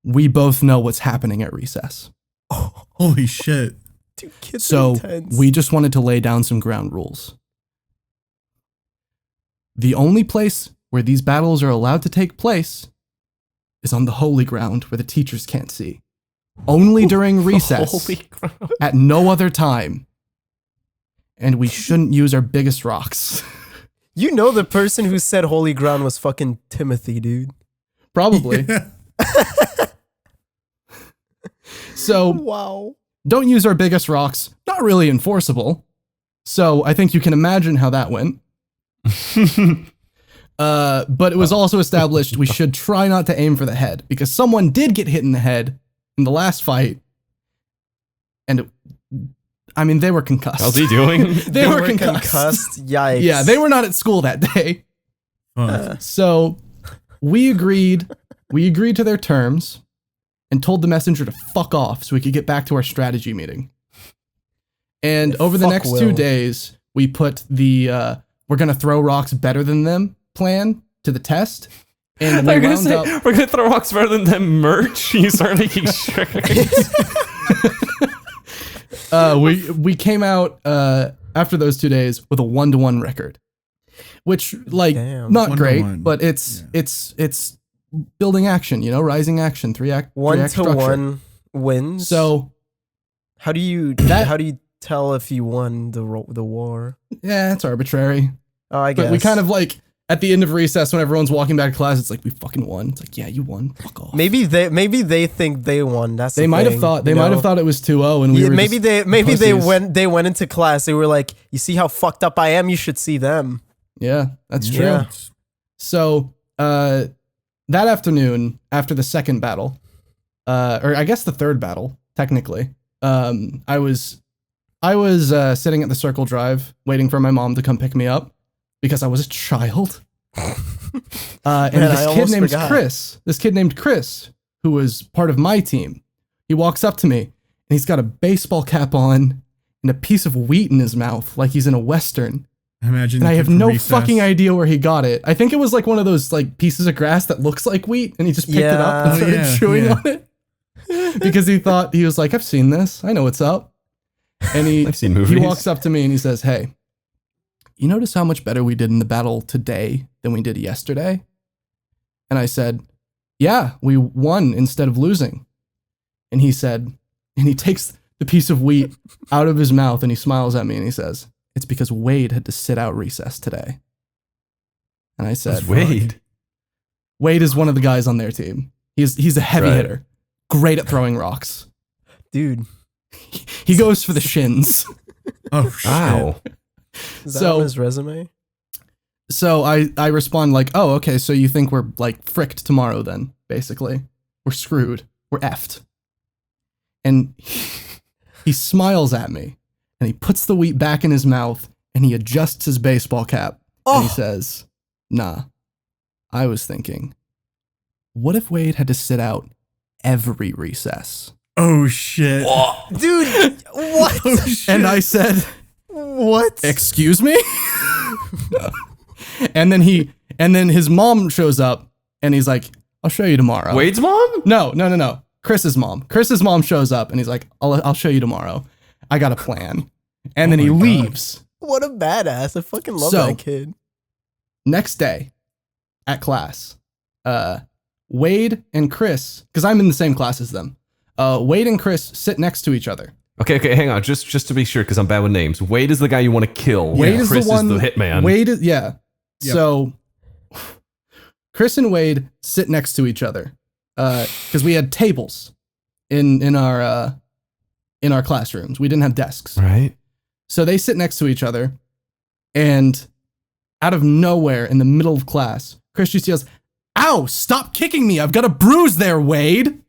we both know what's happening at recess. Holy shit. Dude, kids are So intense. we just wanted to lay down some ground rules. The only place where these battles are allowed to take place is on the holy ground where the teachers can't see. Only during recess, Holy crap. at no other time. And we shouldn't use our biggest rocks. You know the person who said holy ground was fucking Timothy, dude. Probably. So Wow. don't use our biggest rocks. Not really enforceable. So I think you can imagine how that went. But it was also established we should try not to aim for the head because someone did get hit in the head in the last fight. And they were concussed. How's he doing? they were concussed. Yikes. Yeah, they were not at school that day. So we agreed to their terms and told the messenger to fuck off so we could get back to our strategy meeting. And over the next 2 days, we put the we're going to throw rocks better than them plan to the test. And we wound up, we're going to throw rocks better than them merch. You start making shirts. We came out after those 2 days with a 1-to-1 record, which not great, but it's building action, rising action, 3-act 1-to-1 wins. So how do you tell if you won the war? Yeah, it's arbitrary. Oh, I guess. But we kind of at the end of recess when everyone's walking back to class, it's like we fucking won. It's like, yeah, you won. Fuck off. Maybe they think they won. That's they might have thought it was 2-0 and we were maybe they went into class. They were like, you see how fucked up I am? You should see them. Yeah, that's true. Yeah. So that afternoon after the second battle, or I guess the third battle technically, I was sitting at the Circle Drive waiting for my mom to come pick me up because I was a child. And this kid named Chris, who was part of my team, he walks up to me and he's got a baseball cap on and a piece of wheat in his mouth like he's in a Western. Imagine. And I have no fucking idea where he got it. I think it was like one of those pieces of grass that looks like wheat and he just picked it up and started chewing on it. Because he was like, I've seen this. I know what's up. And I've seen movies. He walks up to me and he says, hey, you notice how much better we did in the battle today than we did yesterday? And I said, yeah, we won instead of losing. And he said, and he takes the piece of wheat out of his mouth and he smiles at me and he says, it's because Wade had to sit out recess today. And I said, Wade? Wade is one of the guys on their team. He's a heavy hitter. Great at throwing rocks. Dude. He goes for the shins. Oh, shit. Wow. Is that on his resume? So I respond like, oh, okay, so you think we're fricked tomorrow then, basically. We're screwed. We're effed. And he smiles at me and he puts the wheat back in his mouth and he adjusts his baseball cap and he says, nah, I was thinking, what if Wade had to sit out every recess? Oh, shit. Dude, what? Oh, shit. And I said, what? Excuse me? And then his mom shows up and he's like, I'll show you tomorrow. Wade's mom? No. Chris's mom. Chris's mom shows up and he's like, I'll show you tomorrow. I got a plan. And then he leaves. What a badass. I fucking love that kid. Next day at class, Wade and Chris, because I'm in the same class as them, Wade and Chris sit next to each other. Okay, hang on. Just to be sure, because I'm bad with names. Wade is the guy you want to kill. Wade is Chris the one. is the hitman. Wade is, yeah. Yep. So Chris and Wade sit next to each other because we had tables in our classrooms. We didn't have desks. Right. So they sit next to each other, and out of nowhere, in the middle of class, Chris just yells, "Ow! Stop kicking me! I've got a bruise there, Wade."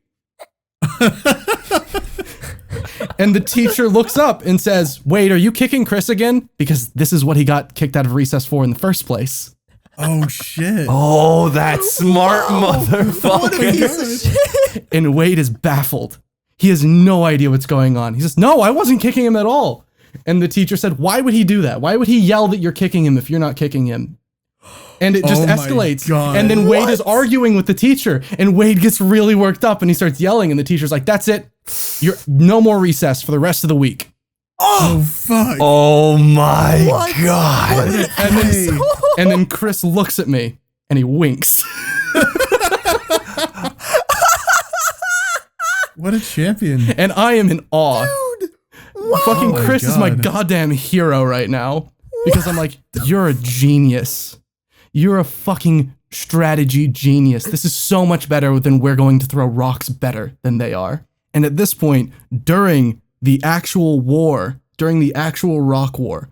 And the teacher looks up and says, Wade, are you kicking Chris again? Because this is what he got kicked out of recess for in the first place. Oh, shit. Oh, that smart motherfucker. What a piece of shit. And Wade is baffled. He has no idea what's going on. He says, no, I wasn't kicking him at all. And the teacher said, why would he do that? Why would he yell that you're kicking him if you're not kicking him? And it just escalates. God. And then Wade is arguing with the teacher. And Wade gets really worked up and he starts yelling. And the teacher's like, that's it. You're no more recess for the rest of the week. Oh, fuck. Oh, my God. And then Chris looks at me and he winks. What a champion. And I am in awe. Dude. Wow. Fucking Oh, Chris is my God. goddamn hero right now. Because I'm like, you're a genius. You're a fucking strategy genius. This is so much better than we're going to throw rocks better than they are. And at this point, during the actual war, during the actual rock war,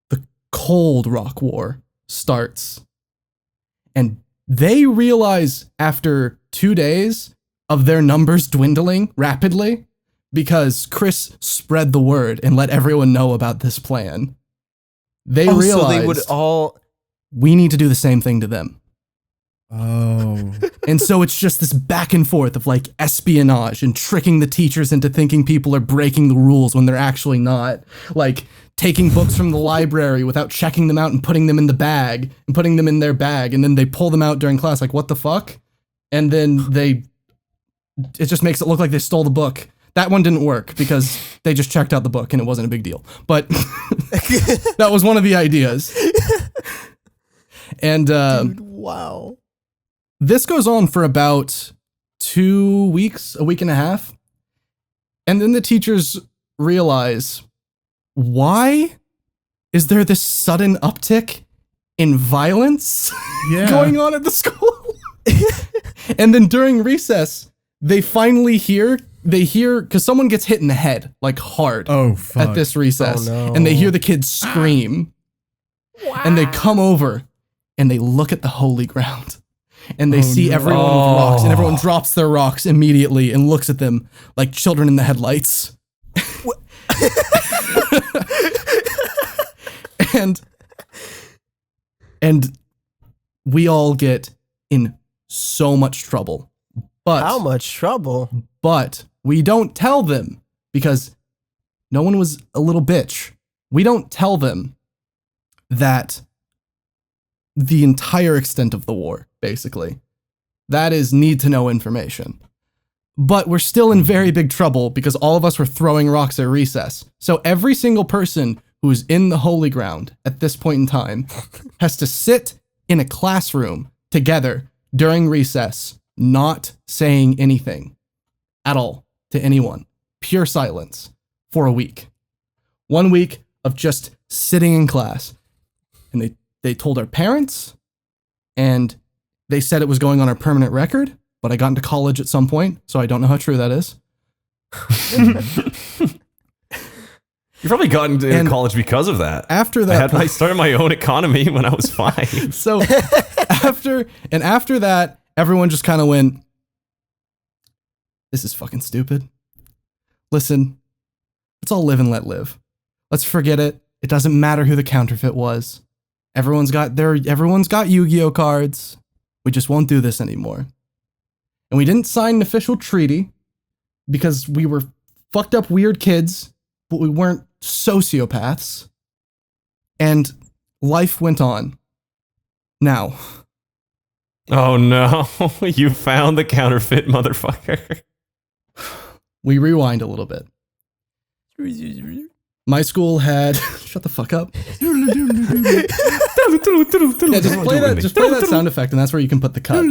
the cold rock war starts. And they realize after 2 days of their numbers dwindling rapidly because Chris spread the word and let everyone know about this plan. They realized so they would all... we need to do the same thing to them. Oh. And so it's just this back and forth of like espionage and tricking the teachers into thinking people are breaking the rules when they're actually not. Like taking books from the library without checking them out and putting them in the bag and putting them in their bag. And then they pull them out during class like, what the fuck? And then it just makes it look like they stole the book. That one didn't work because they just checked out the book and it wasn't a big deal. But that was one of the ideas. And Dude, wow. This goes on for about 2 weeks, a week and a half. And then the teachers realize, why is there this sudden uptick in violence going on at the school? And then during recess, they finally hear, because someone gets hit in the head, like hard, at this recess. Oh, no. And they hear the kids scream. Wow. And they come over and they look at the holy ground. And they see everyone with rocks, and everyone drops their rocks immediately and looks at them like children in the headlights. and we all get in so much trouble. But how much trouble? But we don't tell them because no one was a little bitch. We don't tell them that the entire extent of the war, basically. That is need to know information. But we're still in very big trouble because all of us were throwing rocks at recess. So every single person who's in the holy ground at this point in time has to sit in a classroom together during recess, not saying anything at all to anyone. Pure silence for a week. 1 week of just sitting in class. And they told our parents, and they said it was going on our permanent record, but I got into college at some point, so I don't know how true that is. You probably got into college because of that. After that, I started my own economy when I was 5. So after that, everyone just kind of went, this is fucking stupid. Listen, let's all live and let live. Let's forget it. It doesn't matter who the counterfeit was. Everyone's got Yu-Gi-Oh cards. We just won't do this anymore. And we didn't sign an official treaty because we were fucked up weird kids, but we weren't sociopaths. And life went on. Now. Oh no, you found the counterfeit, motherfucker. We rewind a little bit. My school had... Shut the fuck up. Yeah, just play that sound effect, and that's where you can put the cut.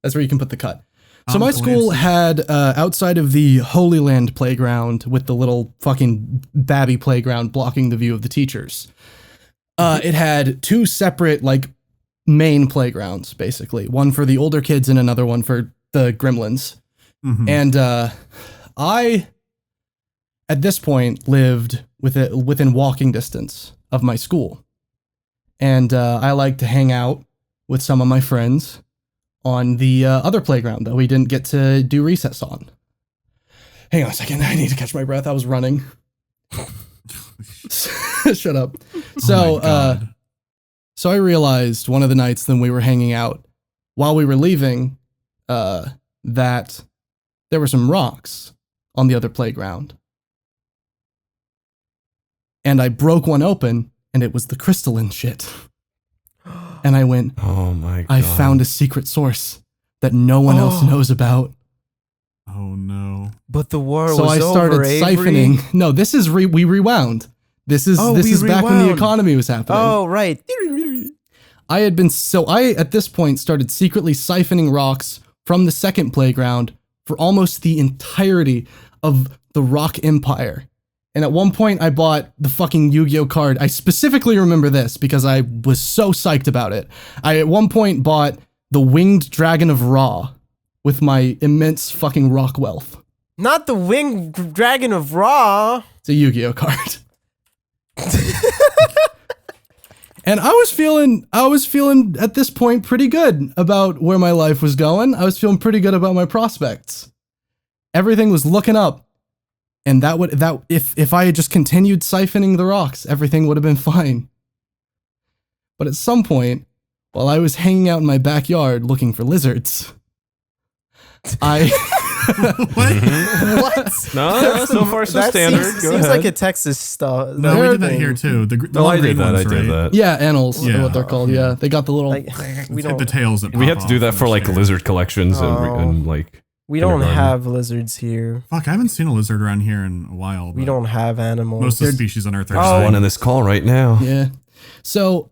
That's where you can put the cut. So my school had, outside of the Holy Land playground with the little fucking babby playground blocking the view of the teachers, it had 2 separate, like, main playgrounds, basically. One for the older kids and another one for the gremlins. Mm-hmm. And I, at this point, lived within walking distance of my school. And I like to hang out with some of my friends on the other playground that we didn't get to do recess on. Hang on a second, I need to catch my breath. I was running. Shut up. So I realized one of the nights when we were hanging out, while we were leaving, that there were some rocks on the other playground. And I broke one open, and it was the crystalline shit. And I went, oh my God. I found a secret source that no one else knows about. Oh no. But the war so was I started over, siphoning. Avery. No, this is we rewound. This is back when the economy was happening. Oh, right. I at this point started secretly siphoning rocks from the second playground for almost the entirety of the Rock Empire. And at one point I bought the fucking Yu-Gi-Oh card. I specifically remember this because I was so psyched about it. I at one point bought the Winged Dragon of Ra with my immense fucking rock wealth. Not the winged dragon of Ra. It's a Yu-Gi-Oh card. And I was feeling at this point pretty good about where my life was going. I was feeling pretty good about my prospects. Everything was looking up. And if I had just continued siphoning the rocks, everything would have been fine. But at some point, while I was hanging out in my backyard looking for lizards, What? No, so far so standard. Seems like a Texas stuff. No, we did that here too. The No, I green did that. ones, I did right? that. yeah, annals are Yeah. what they're called. Yeah, they got the little. Like, we Hit don't. the tails that We pop have to do off that and for like shit. lizard collections Oh. and like. We don't kindergarten. have lizards here. Fuck, I haven't seen a lizard around here in a while. We but don't have animals. Most of the species on Earth are There's dying. one in this call right now. Yeah. So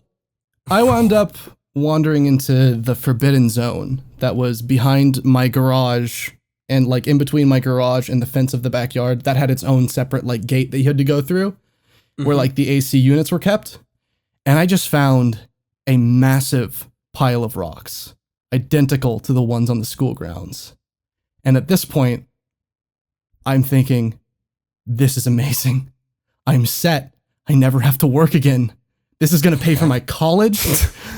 I wound up wandering into the forbidden zone that was behind my garage and like in between my garage and the fence of the backyard that had its own separate like gate that you had to go through where like the AC units were kept. And I just found a massive pile of rocks, identical to the ones on the school grounds. And at this point, I'm thinking, this is amazing. I'm set. I never have to work again. This is going to pay for my college.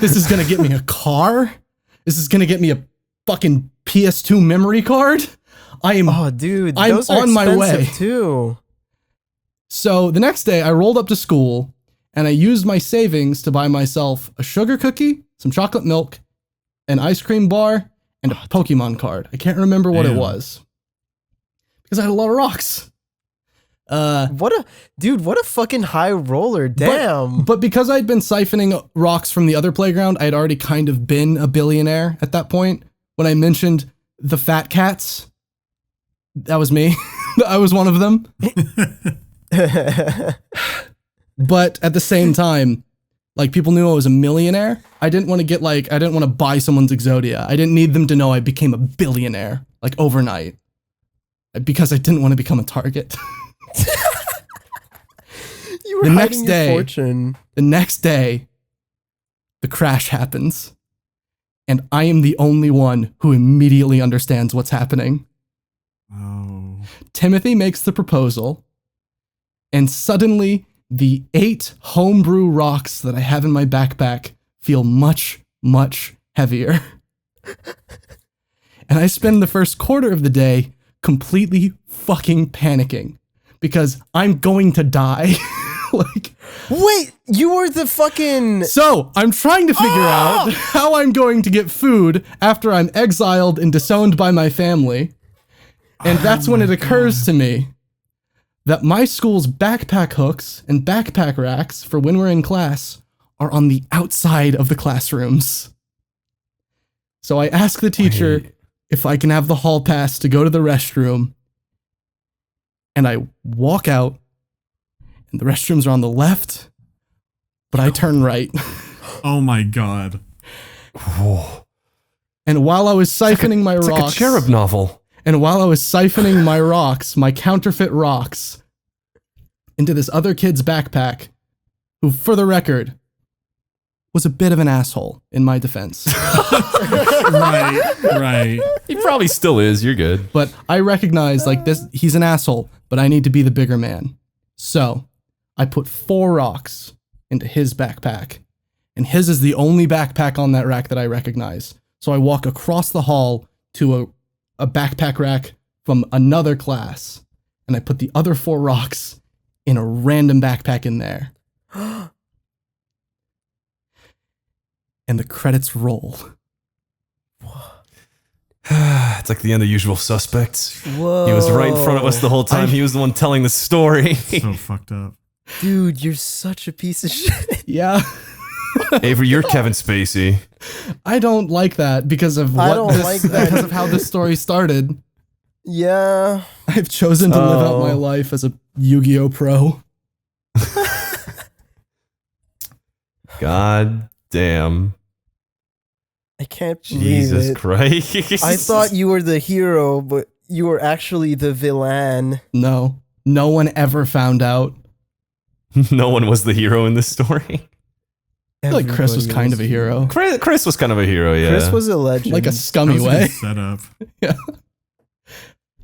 This is going to get me a car. This is going to get me a fucking PS2 memory card. Oh, dude, I'm those are on my way. expensive too. So the next day, I rolled up to school and I used my savings to buy myself a sugar cookie, some chocolate milk, an ice cream bar, and a Pokemon card. I can't remember what it Damn. was because I had a lot of rocks. What a fucking high roller. Damn. But because I'd been siphoning rocks from the other playground, I'd already kind of been a billionaire at that point. When I mentioned the fat cats, that was me. I was one of them. But at the same time, like people knew I was a millionaire. I didn't want to buy someone's Exodia. I didn't need them to know I became a billionaire like overnight because I didn't want to become a target. You were The hiding next your day- fortune. The next day, the crash happens, and I am the only one who immediately understands what's happening. Oh. Timothy makes the proposal, and suddenly the 8 homebrew rocks that I have in my backpack feel much, much heavier. And I spend the first quarter of the day completely fucking panicking because I'm going to die. Like, Wait, you were the fucking. so I'm trying to figure out how I'm going to get food after I'm exiled and disowned by my family. And that's when it occurs to me that my school's backpack hooks and backpack racks for when we're in class are on the outside of the classrooms. So I ask the teacher if I can have the hall pass to go to the restroom. And I walk out, and the restrooms are on the left, but I turn right. Oh my god. And while I was siphoning my It's rocks, like a cherub novel. and while I was siphoning my rocks, my counterfeit rocks, into this other kid's backpack, who, for the record, was a bit of an asshole, in my defense. Right. He probably still is. You're good. But I recognize, like, this, he's an asshole, but I need to be the bigger man. So I put 4 rocks into his backpack, and his is the only backpack on that rack that I recognize. So I walk across the hall to a backpack rack from another class, and I put the other 4 rocks in a random backpack in there. And the credits roll. It's like the end of Usual Suspects. Whoa. He was right in front of us the whole time. He was the one telling the story. So fucked up. Dude, you're such a piece of shit. Yeah. Avery, you're Kevin Spacey. I don't like that because of I what don't this, like that. because of how this story started. Yeah. I've chosen to live out Oh. my life as a Yu-Gi-Oh pro. God damn. I can't believe Jesus it. Christ. I thought you were the hero, but you were actually the villain. No, no one ever found out. no one was the hero in this story. I feel like Chris was kind of a hero, Chris was kind of a hero, yeah. Chris was a legend. like a That scummy was a way. good setup.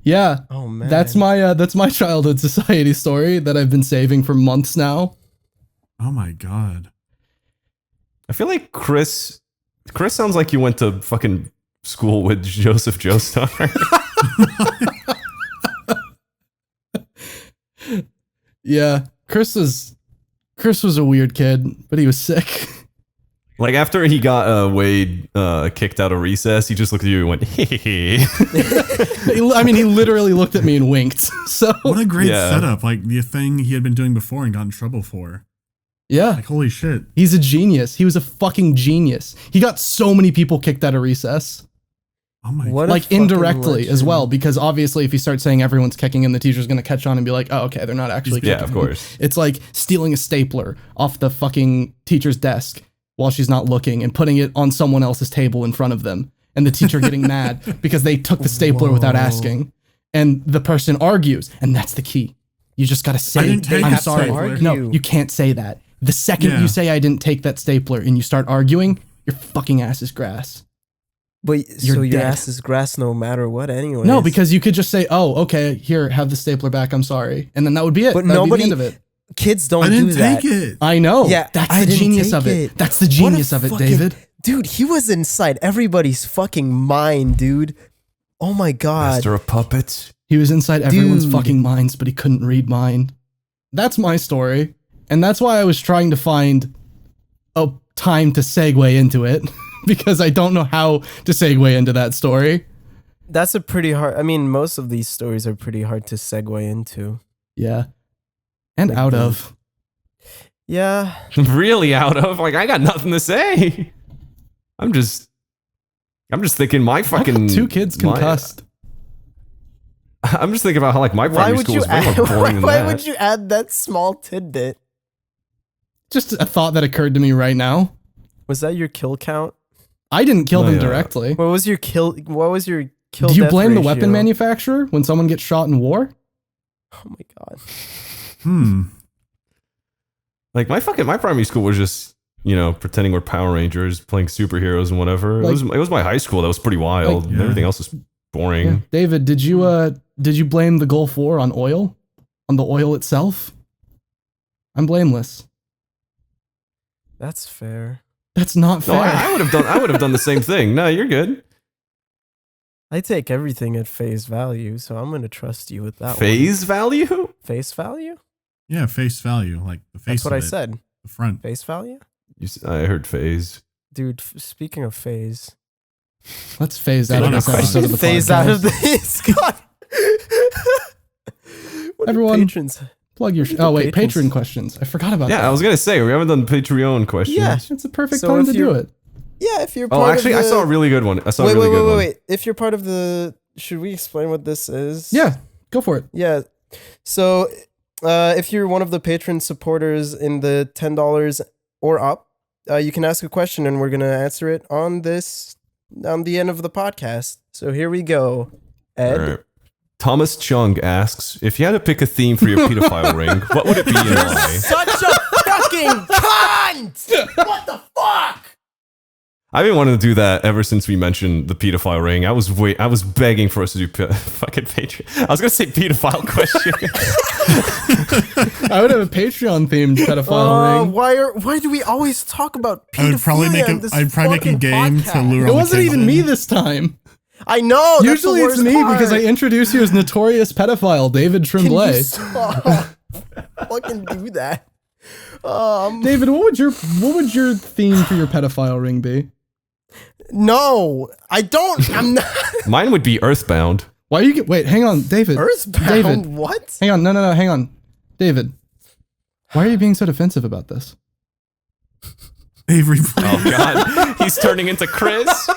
Yeah. Oh man. That's my childhood society story that I've been saving for months now. Oh my god. I feel like Chris sounds like you went to fucking school with Joseph Joestar. Yeah. Chris was a weird kid, but he was sick. Like after he got Wade kicked out of recess, he just looked at you and went, "Hey." I mean, he literally looked at me and winked. So What a great Yeah. setup. Like the thing he had been doing before and got in trouble for. yeah, Like, holy shit. he's a genius. He was a fucking genius. He got so many people kicked out of recess. Oh my What god. a Like fucking indirectly as legend. well, because obviously if you start saying everyone's kicking him, the teacher's going to catch on and be like, oh, okay, they're not actually kicking Yeah, of him. course. It's like stealing a stapler off the fucking teacher's desk while she's not looking and putting it on someone else's table in front of them. And the teacher getting mad because they took the stapler without asking. And the person argues. And that's the key. You just got to say, didn't take I'm that sorry. stapler. No, you can't say that. The second Yeah. you say I didn't take that stapler and you start arguing, your fucking ass is grass. But You're so your dead. ass is grass no matter what anyway. No, because you could just say, "Oh, okay, here, have the stapler back. I'm sorry," and then that would be it. But That would be nobody- the end of it. kids don't I do didn't that. take it. I know. Yeah, that's I the didn't genius take of it. it. That's the What a genius of it, fucking- David. Dude, he was inside everybody's fucking mind, dude. Oh my god. Master of puppets. He was inside everyone's Dude. fucking minds, but he couldn't read mine. That's my story, and that's why I was trying to find a time to segue into it because I don't know how to segue into that story. That's a pretty hard. I mean, most of these stories are pretty hard to segue into. Yeah, and Like out the- of. Yeah. Really out of like I got nothing to say. I'm just thinking my I fucking got 2 kids my- concussed. I'm just thinking about how like my Why primary would school you was way add? more boring than Why that. would you add that small tidbit? Just a thought that occurred to me right now. Was that your kill count? I didn't kill Oh, them yeah. directly. What was your kill? What was your kill? Do you death blame the ratio? weapon manufacturer when someone gets shot in war? Oh my god. Like my primary school was just, you know, pretending we're Power Rangers, playing superheroes and whatever. Like- it was my high school that was pretty wild. Like- and everything else was boring. Yeah. David, did you blame the Gulf War on oil? On the oil itself? I'm blameless. That's fair. That's not No, fair. I would have done the same thing. No, you're good. I take everything at face value, so I'm gonna trust you with that one. Phase value? Face value? Yeah, face value. Like the face That's what of I it, said. The front. Face value? I heard phase. Dude, speaking of phase. Let's phase out of this Phase episode of the Phase podcast. out of this. God. What do Everyone- patrons. Plug your. the Oh wait, patrons? Patreon questions. I forgot about Yeah, that. I was gonna say we haven't done Patreon questions. Yeah. It's a perfect So time if to do you're- it. Yeah, if you're Oh, part actually, of I the... saw a really good one. I saw a really good one. Wait. If you're part of the... Should we explain what this is? Yeah, go for it. Yeah. So, if you're one of the patron supporters in the $10 or up, you can ask a question and we're going to answer it on the end of the podcast. So here we go. Ed. All right. Thomas Chung asks, if you had to pick a theme for your pedophile ring, what would it be and why? Such a fucking cunt! What the fuck? I've been wanting to do that ever since we mentioned the pedophile ring. I was begging for us to do fucking Patreon. I was gonna say pedophile question. I would have a Patreon themed pedophile ring. Why do we always talk about I would probably make pedophilia on a this I'd probably make a fucking game to podcast? lure It all the wasn't kids even in. me this time. I know. that's the Usually it's worst me because I part. introduce you as notorious pedophile David Can you Tremblay. stop? Fucking do that. David, what would your theme for your pedophile ring be? No, I don't. I'm not. Mine would be Earthbound. Why you get? Wait, hang on, David. Earthbound. David, What? hang on. No, hang on, David. Why are you being so defensive about this? Avery, please. Oh god, he's turning into Chris.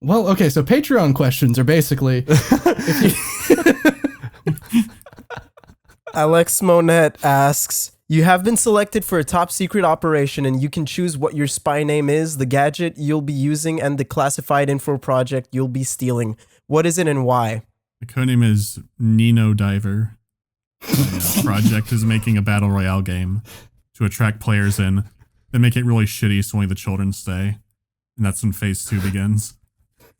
Well, okay, so Patreon questions are basically Alex Monette asks, you have been selected for a top secret operation and you can choose what your spy name is, the gadget you'll be using, and the classified info project you'll be stealing. What is it and why? The codename is Nino Diver. The project is making a battle royale game to attract players in. They make it really shitty so only the children stay. And that's when phase 2 begins.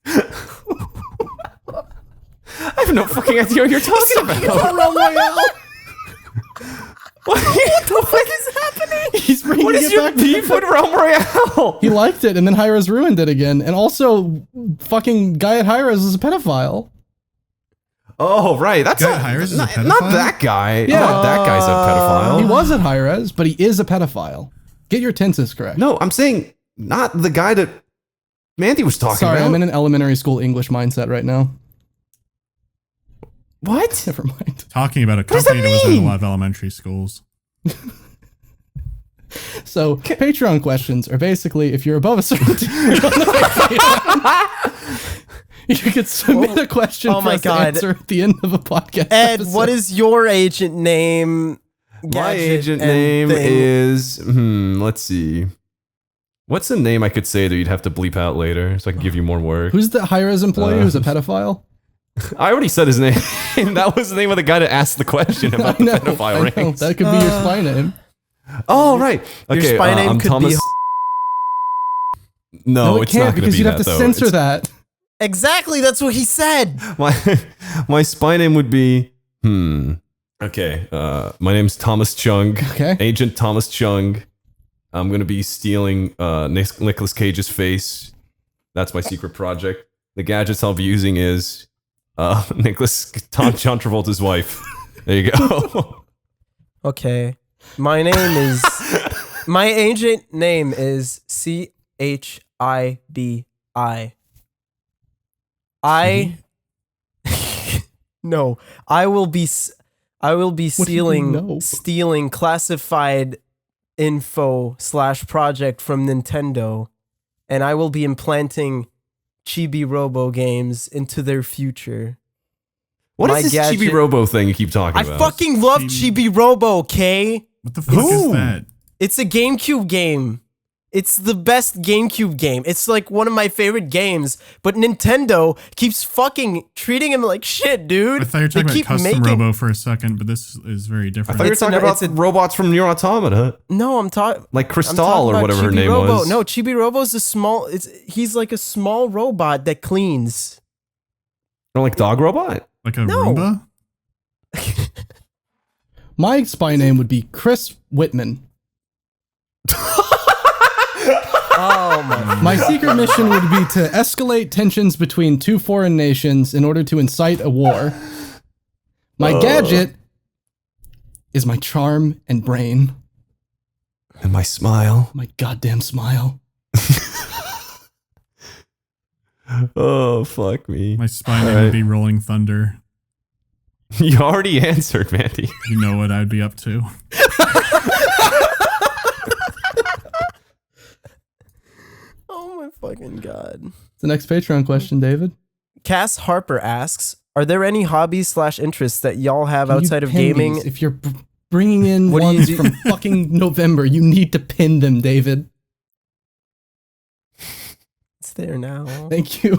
I have no fucking idea what you're talking about. What the fuck is happening? He's bringing What is it your back to beef with Realm Royale? He liked it, and then Hi-Rez ruined it again. And also, fucking guy at Hi-Rez is a pedophile. Oh, right. That's Guy at Hi-Rez is a not pedophile? that guy. Yeah. Not that guy's a pedophile. He was at Hi-Rez, but he is a pedophile. Get your tenses correct. No, I'm saying not the guy that Mandy was talking Sorry, about. I'm in an elementary school English mindset right now. What? Never mind. Talking about a does that company that was in mean? a lot of elementary schools. So, Patreon questions are basically if you're above a certain tier on the Patreon, you could submit a question Oh for my us God. to answer at the end of a podcast. Ed, episode. what is your agent name? My gadget, agent and name thing? is let's see. What's a name I could say that you'd have to bleep out later so I can give you more work? Who's the Hi-Rez employee who's a pedophile? I already said his name. That was the name of the guy that asked the question about the pedophile I know. rings. That could be your spy name. Oh, right. Your Okay, spy name I'm could Thomas. be. No, it it's can't not going to because be you'd that, have to though. censor It's- that. Exactly, that's what he said. My spy name would be Okay, my name's Thomas Chung. Okay. Agent Thomas Chung. I'm gonna be stealing Nicolas Cage's face. That's my secret project. The gadgets I'll be using is John Travolta's wife. There you go. Okay. My agent name is CHIBI. No, I will be What do you know? stealing classified info / project from Nintendo, and I will be implanting Chibi Robo games into their future. What My is this gadget- Chibi Robo thing you keep talking I about? fucking love Chibi Robo, okay? What the fuck is that? It's a GameCube game. It's the best GameCube game. It's like one of my favorite games, but Nintendo keeps fucking treating him like shit, dude. I thought you were They talking keep about Custom making- Robo for a second, but this is very I different. thought you were It's talking an- about it's a- robots from Nier Automata. No, I'm talking Like Crystal or whatever her name was. No, Chibi Robo's a small. He's like a small robot that cleans. Don't like Dog Robot? Like a No. Roomba? My spy name would be Chris Whitman. Oh my! My secret mission would be to escalate tensions between two foreign nations in order to incite a war. My gadget is my charm and brain. And my smile. My goddamn smile. Oh, fuck me. My spy name Alright. would be Rolling Thunder. You already answered, Mandy. You know what I'd be up to. Oh my fucking god! The next Patreon question, David. Cass Harper asks, "Are there any hobbies / interests that y'all have Can you outside of pin gaming?" these? If you're bringing in What do you ones do- from fucking November, you need to pin them, David. It's there now. Thank you.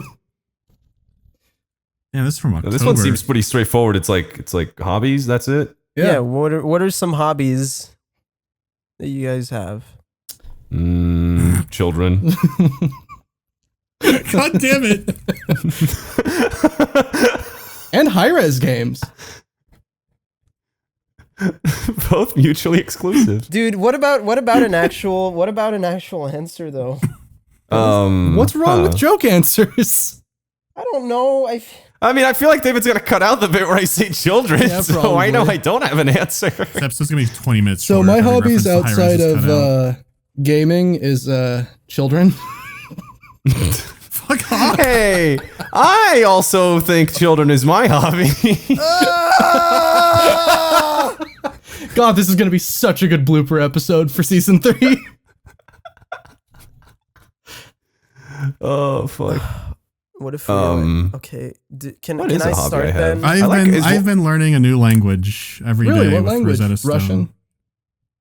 Yeah, this is from October. This one seems pretty straightforward. It's like hobbies. That's it. Yeah. What are some hobbies that you guys have? Children. God damn it. And high-res games. Both mutually exclusive. Dude, what about an actual answer though? What's wrong with joke answers? I don't know. I mean, I feel like David's gonna cut out the bit where I say children, Yeah, so I know probably. I don't have an answer. This episode's going to be 20 minutes So short my if every hobbies reference to outside high-res is cut out. of gaming is children. Fuck off. Hey, I also think children is my hobby. God, this is gonna be such a good blooper episode for season 3. Oh fuck. What if we okay? Can what is I a hobby start I have? then? I've been learning a new language every day. Really? What with language? Rosetta Stone. Russian?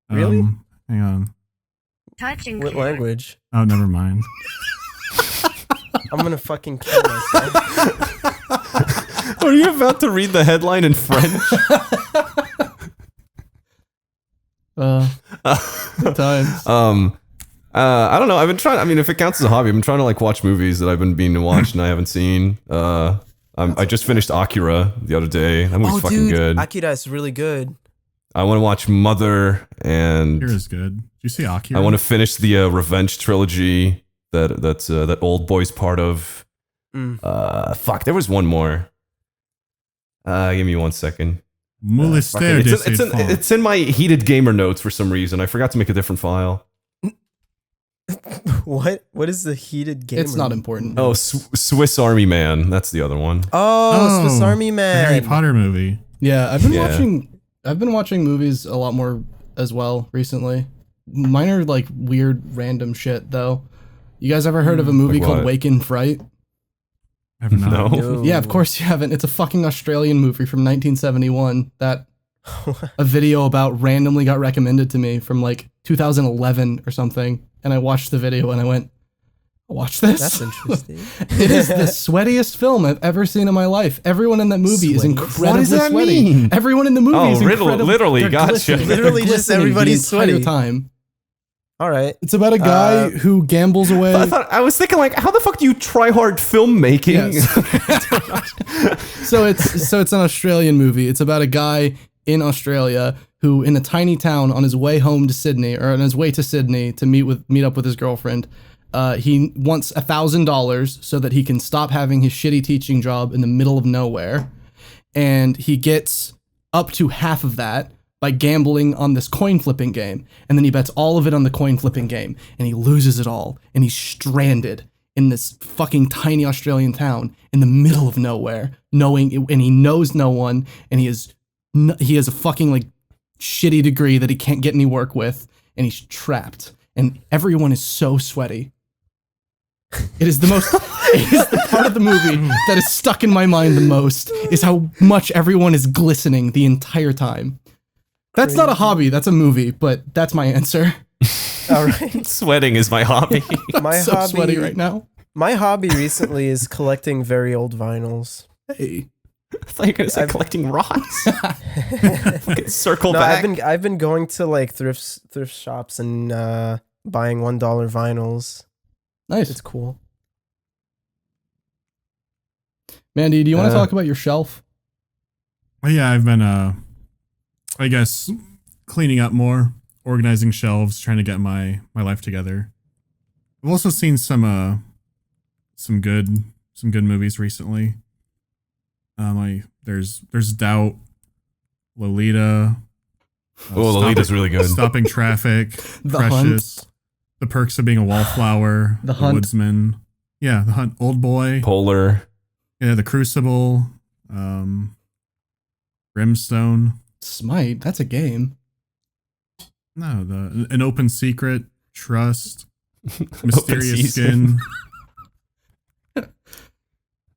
Really? Hang on. Touching What care. language? Oh, never mind. I'm gonna fucking kill myself. Are you about to read the headline in French? Good times. I don't know. I've been trying. I mean, if it counts as a hobby, I've been trying to like watch movies that I've been meaning to watch and I haven't seen. I just finished Akira the other day. That movie's fucking good. Akira is really good. I want to watch Mother and. Akira's good. Did you see Akira? I want to finish the Revenge trilogy that Old Boy's part of. Fuck, there was one more. Give me 1 second. It's in my heated gamer notes for some reason. I forgot to make a different file. What is the heated game? It's not important. Oh, Swiss Army Man. That's the other one. Oh, Swiss Army The Man. Harry Potter movie. Yeah, I've been watching movies a lot more as well recently. Mine are like weird random shit though. You guys ever heard of a movie Like called what? Wake in Fright? I have not. No. Yeah, of course you haven't. It's a fucking Australian movie from 1971 that a video about randomly got recommended to me from like 2011 or something. And I watched the video and I went, watch this? That's interesting. It is the sweatiest film I've ever seen in my life. Everyone in that movie is incredibly What does that sweaty. mean? Everyone in the movie is incredibly literally, they're gotcha. glistening. Literally They're just glistening everybody's the entire sweaty. time. All right. It's about a guy who gambles away. I was thinking like, how the fuck do you try hard filmmaking? Yes. So it's an Australian movie. It's about a guy in Australia who, in a tiny town, on his way home to Sydney, or on his way to Sydney to meet up with his girlfriend, he wants $1,000 so that he can stop having his shitty teaching job in the middle of nowhere, and he gets up to half of that by gambling on this coin flipping game, and then he bets all of it on the coin flipping game, and he loses it all, and he's stranded in this fucking tiny Australian town in the middle of nowhere, and he knows no one, and he has a fucking like shitty degree that he can't get any work with, and he's trapped, and everyone is so sweaty. It is the part of the movie that is stuck in my mind the most, is how much everyone is glistening the entire time. That's not a hobby, that's a movie, but that's my answer. All right. Sweating is my hobby. My So hobby sweaty right now. My hobby recently is collecting very old vinyls. Hey. I thought you were gonna say collecting rocks. Fucking circle No, back. I've been going to like thrift shops and buying $1 vinyls. Nice. It's cool. Mandy, do you want to talk about your shelf? Well, yeah, I've been, I guess, cleaning up more, organizing shelves, trying to get my life together. I've also seen some good movies recently. There's Doubt, Lolita. Lolita's really good. Stopping Traffic, The Precious, The Perks of Being a Wallflower, The Hunt. Woodsman. Yeah, The Hunt, Old Boy. Polar. Yeah, The Crucible, Brimstone. Smite, that's a game. No, An Open Secret, Trust, Mysterious Season. Skin.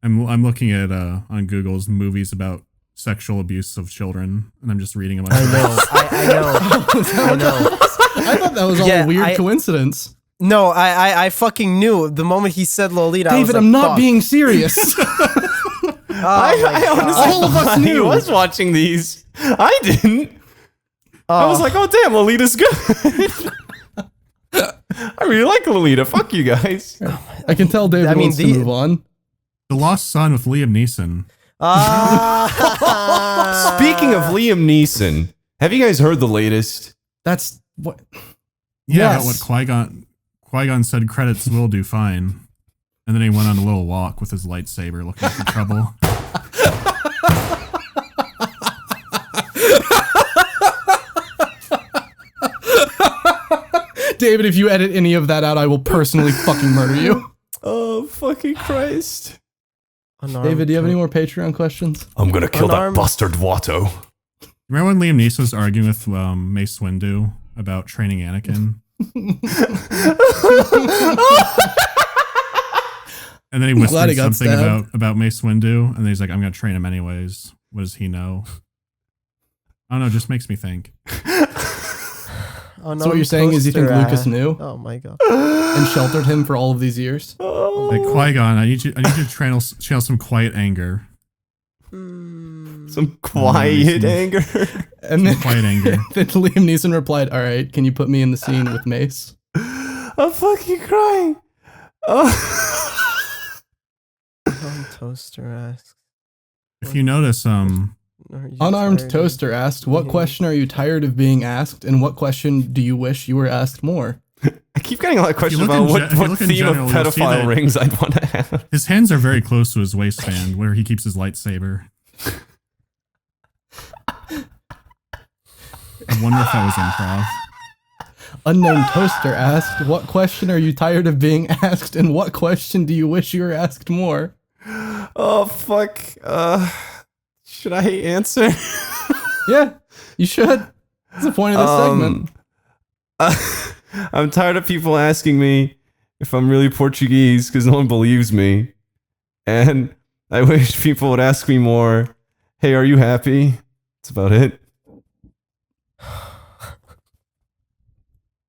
I'm looking at on Google's movies about sexual abuse of children, and I'm just reading them. I know. I know. I thought that was all Yeah, a weird coincidence. No, I fucking knew the moment he said Lolita. I was David, like, I'm not fuck. being serious. I honestly All of us thought he knew. was watching these. I didn't. I was like, oh damn, Lolita's good. I really like Lolita. Fuck you guys. I can tell David wants to move on. The Lost Son with Liam Neeson. Speaking of Liam Neeson, have you guys heard the latest? That's what. Yeah, Yes. what Qui-Gon said credits will do fine. And then he went on a little walk with his lightsaber looking for trouble. David, if you edit any of that out, I will personally fuking murder you. Oh, fucking Christ. David, do you have any more Patreon questions? I'm gonna kill Unarmed. that bastard Watto. Remember when Liam Neeson was arguing with Mace Windu about training Anakin? And then he glad he whispered got something stabbed. about Mace Windu, and then he's like, I'm going to train him anyways. What does he know? I don't know, it just makes me think. Oh, no, So what you're saying is you think Lucas knew Oh my god. and sheltered him for all of these years? Like, Qui-Gon, I need you to channel some quiet anger. Some quiet anger. And then, Quiet anger. then Liam Neeson replied, all right, can you put me in the scene with Mace? I'm fucking crying. Oh. Toaster asks. If you notice, Unarmed Toaster asked, what question are you tired of being asked, and what question do you wish you were asked more? I keep getting a lot of questions look about in what ge- if you look in theme general, of you'll see pedophile that- rings I'd want to have. his hands are very close to his waistband, where he keeps his lightsaber. I wonder if that was improv. Unknown Toaster asked, what question are you tired of being asked, and what question do you wish you were asked more? Oh, fuck. Should I answer? Yeah, you should. That's the point of this segment. I'm tired of people asking me if I'm really Portuguese because no one believes me. And I wish people would ask me more, hey, are you happy? That's about it.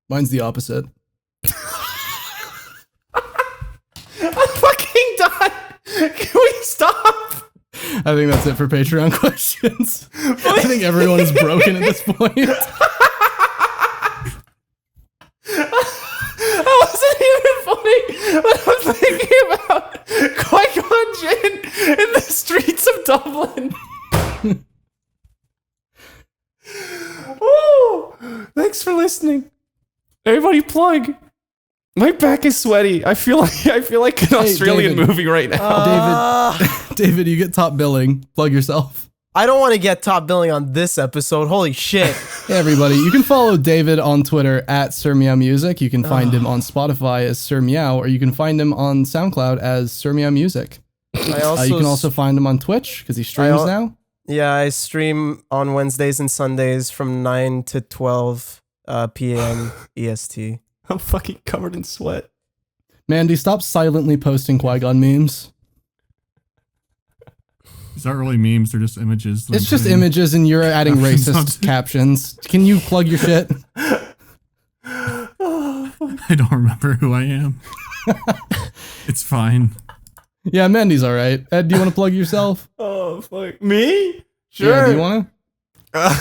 Mine's the opposite. I'm fucking done. Can we stop? I think that's it for Patreon questions. I think everyone is broken at this point. That wasn't even funny, but I'm thinking about Qui-Gon Jinn in the streets of Dublin. Woo! Thanks for listening. Everybody plug. My back is sweaty. I feel like an Australian David. movie right now. David, you get top billing. Plug yourself. I don't want to get top billing on this episode. Holy shit. Hey everybody, you can follow David on Twitter at Sir Meow Music. You can find him on Spotify as Sir Meow, or you can find him on SoundCloud as Sir Meow Music. You can also find him on Twitch because he streams now. Yeah, I stream on Wednesdays and Sundays from 9 to 12 p.m. EST. I'm fucking covered in sweat. Mandy, stop silently posting Qui-Gon memes. These aren't really memes, they're just images. that It's I'm just putting images and you're adding captions racist onto. captions. Can you plug your shit? I don't remember who I am. It's fine. Yeah, Mandy's all right. Ed, do you want to plug yourself? Oh, fuck. Me? Sure. Yeah, do you want to?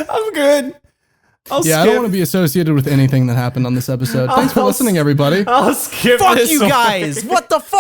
I'm good. I don't want to be associated with anything that happened on this episode. Thanks for listening, everybody. I'll skip Fuck this you one. guys! What the fuck?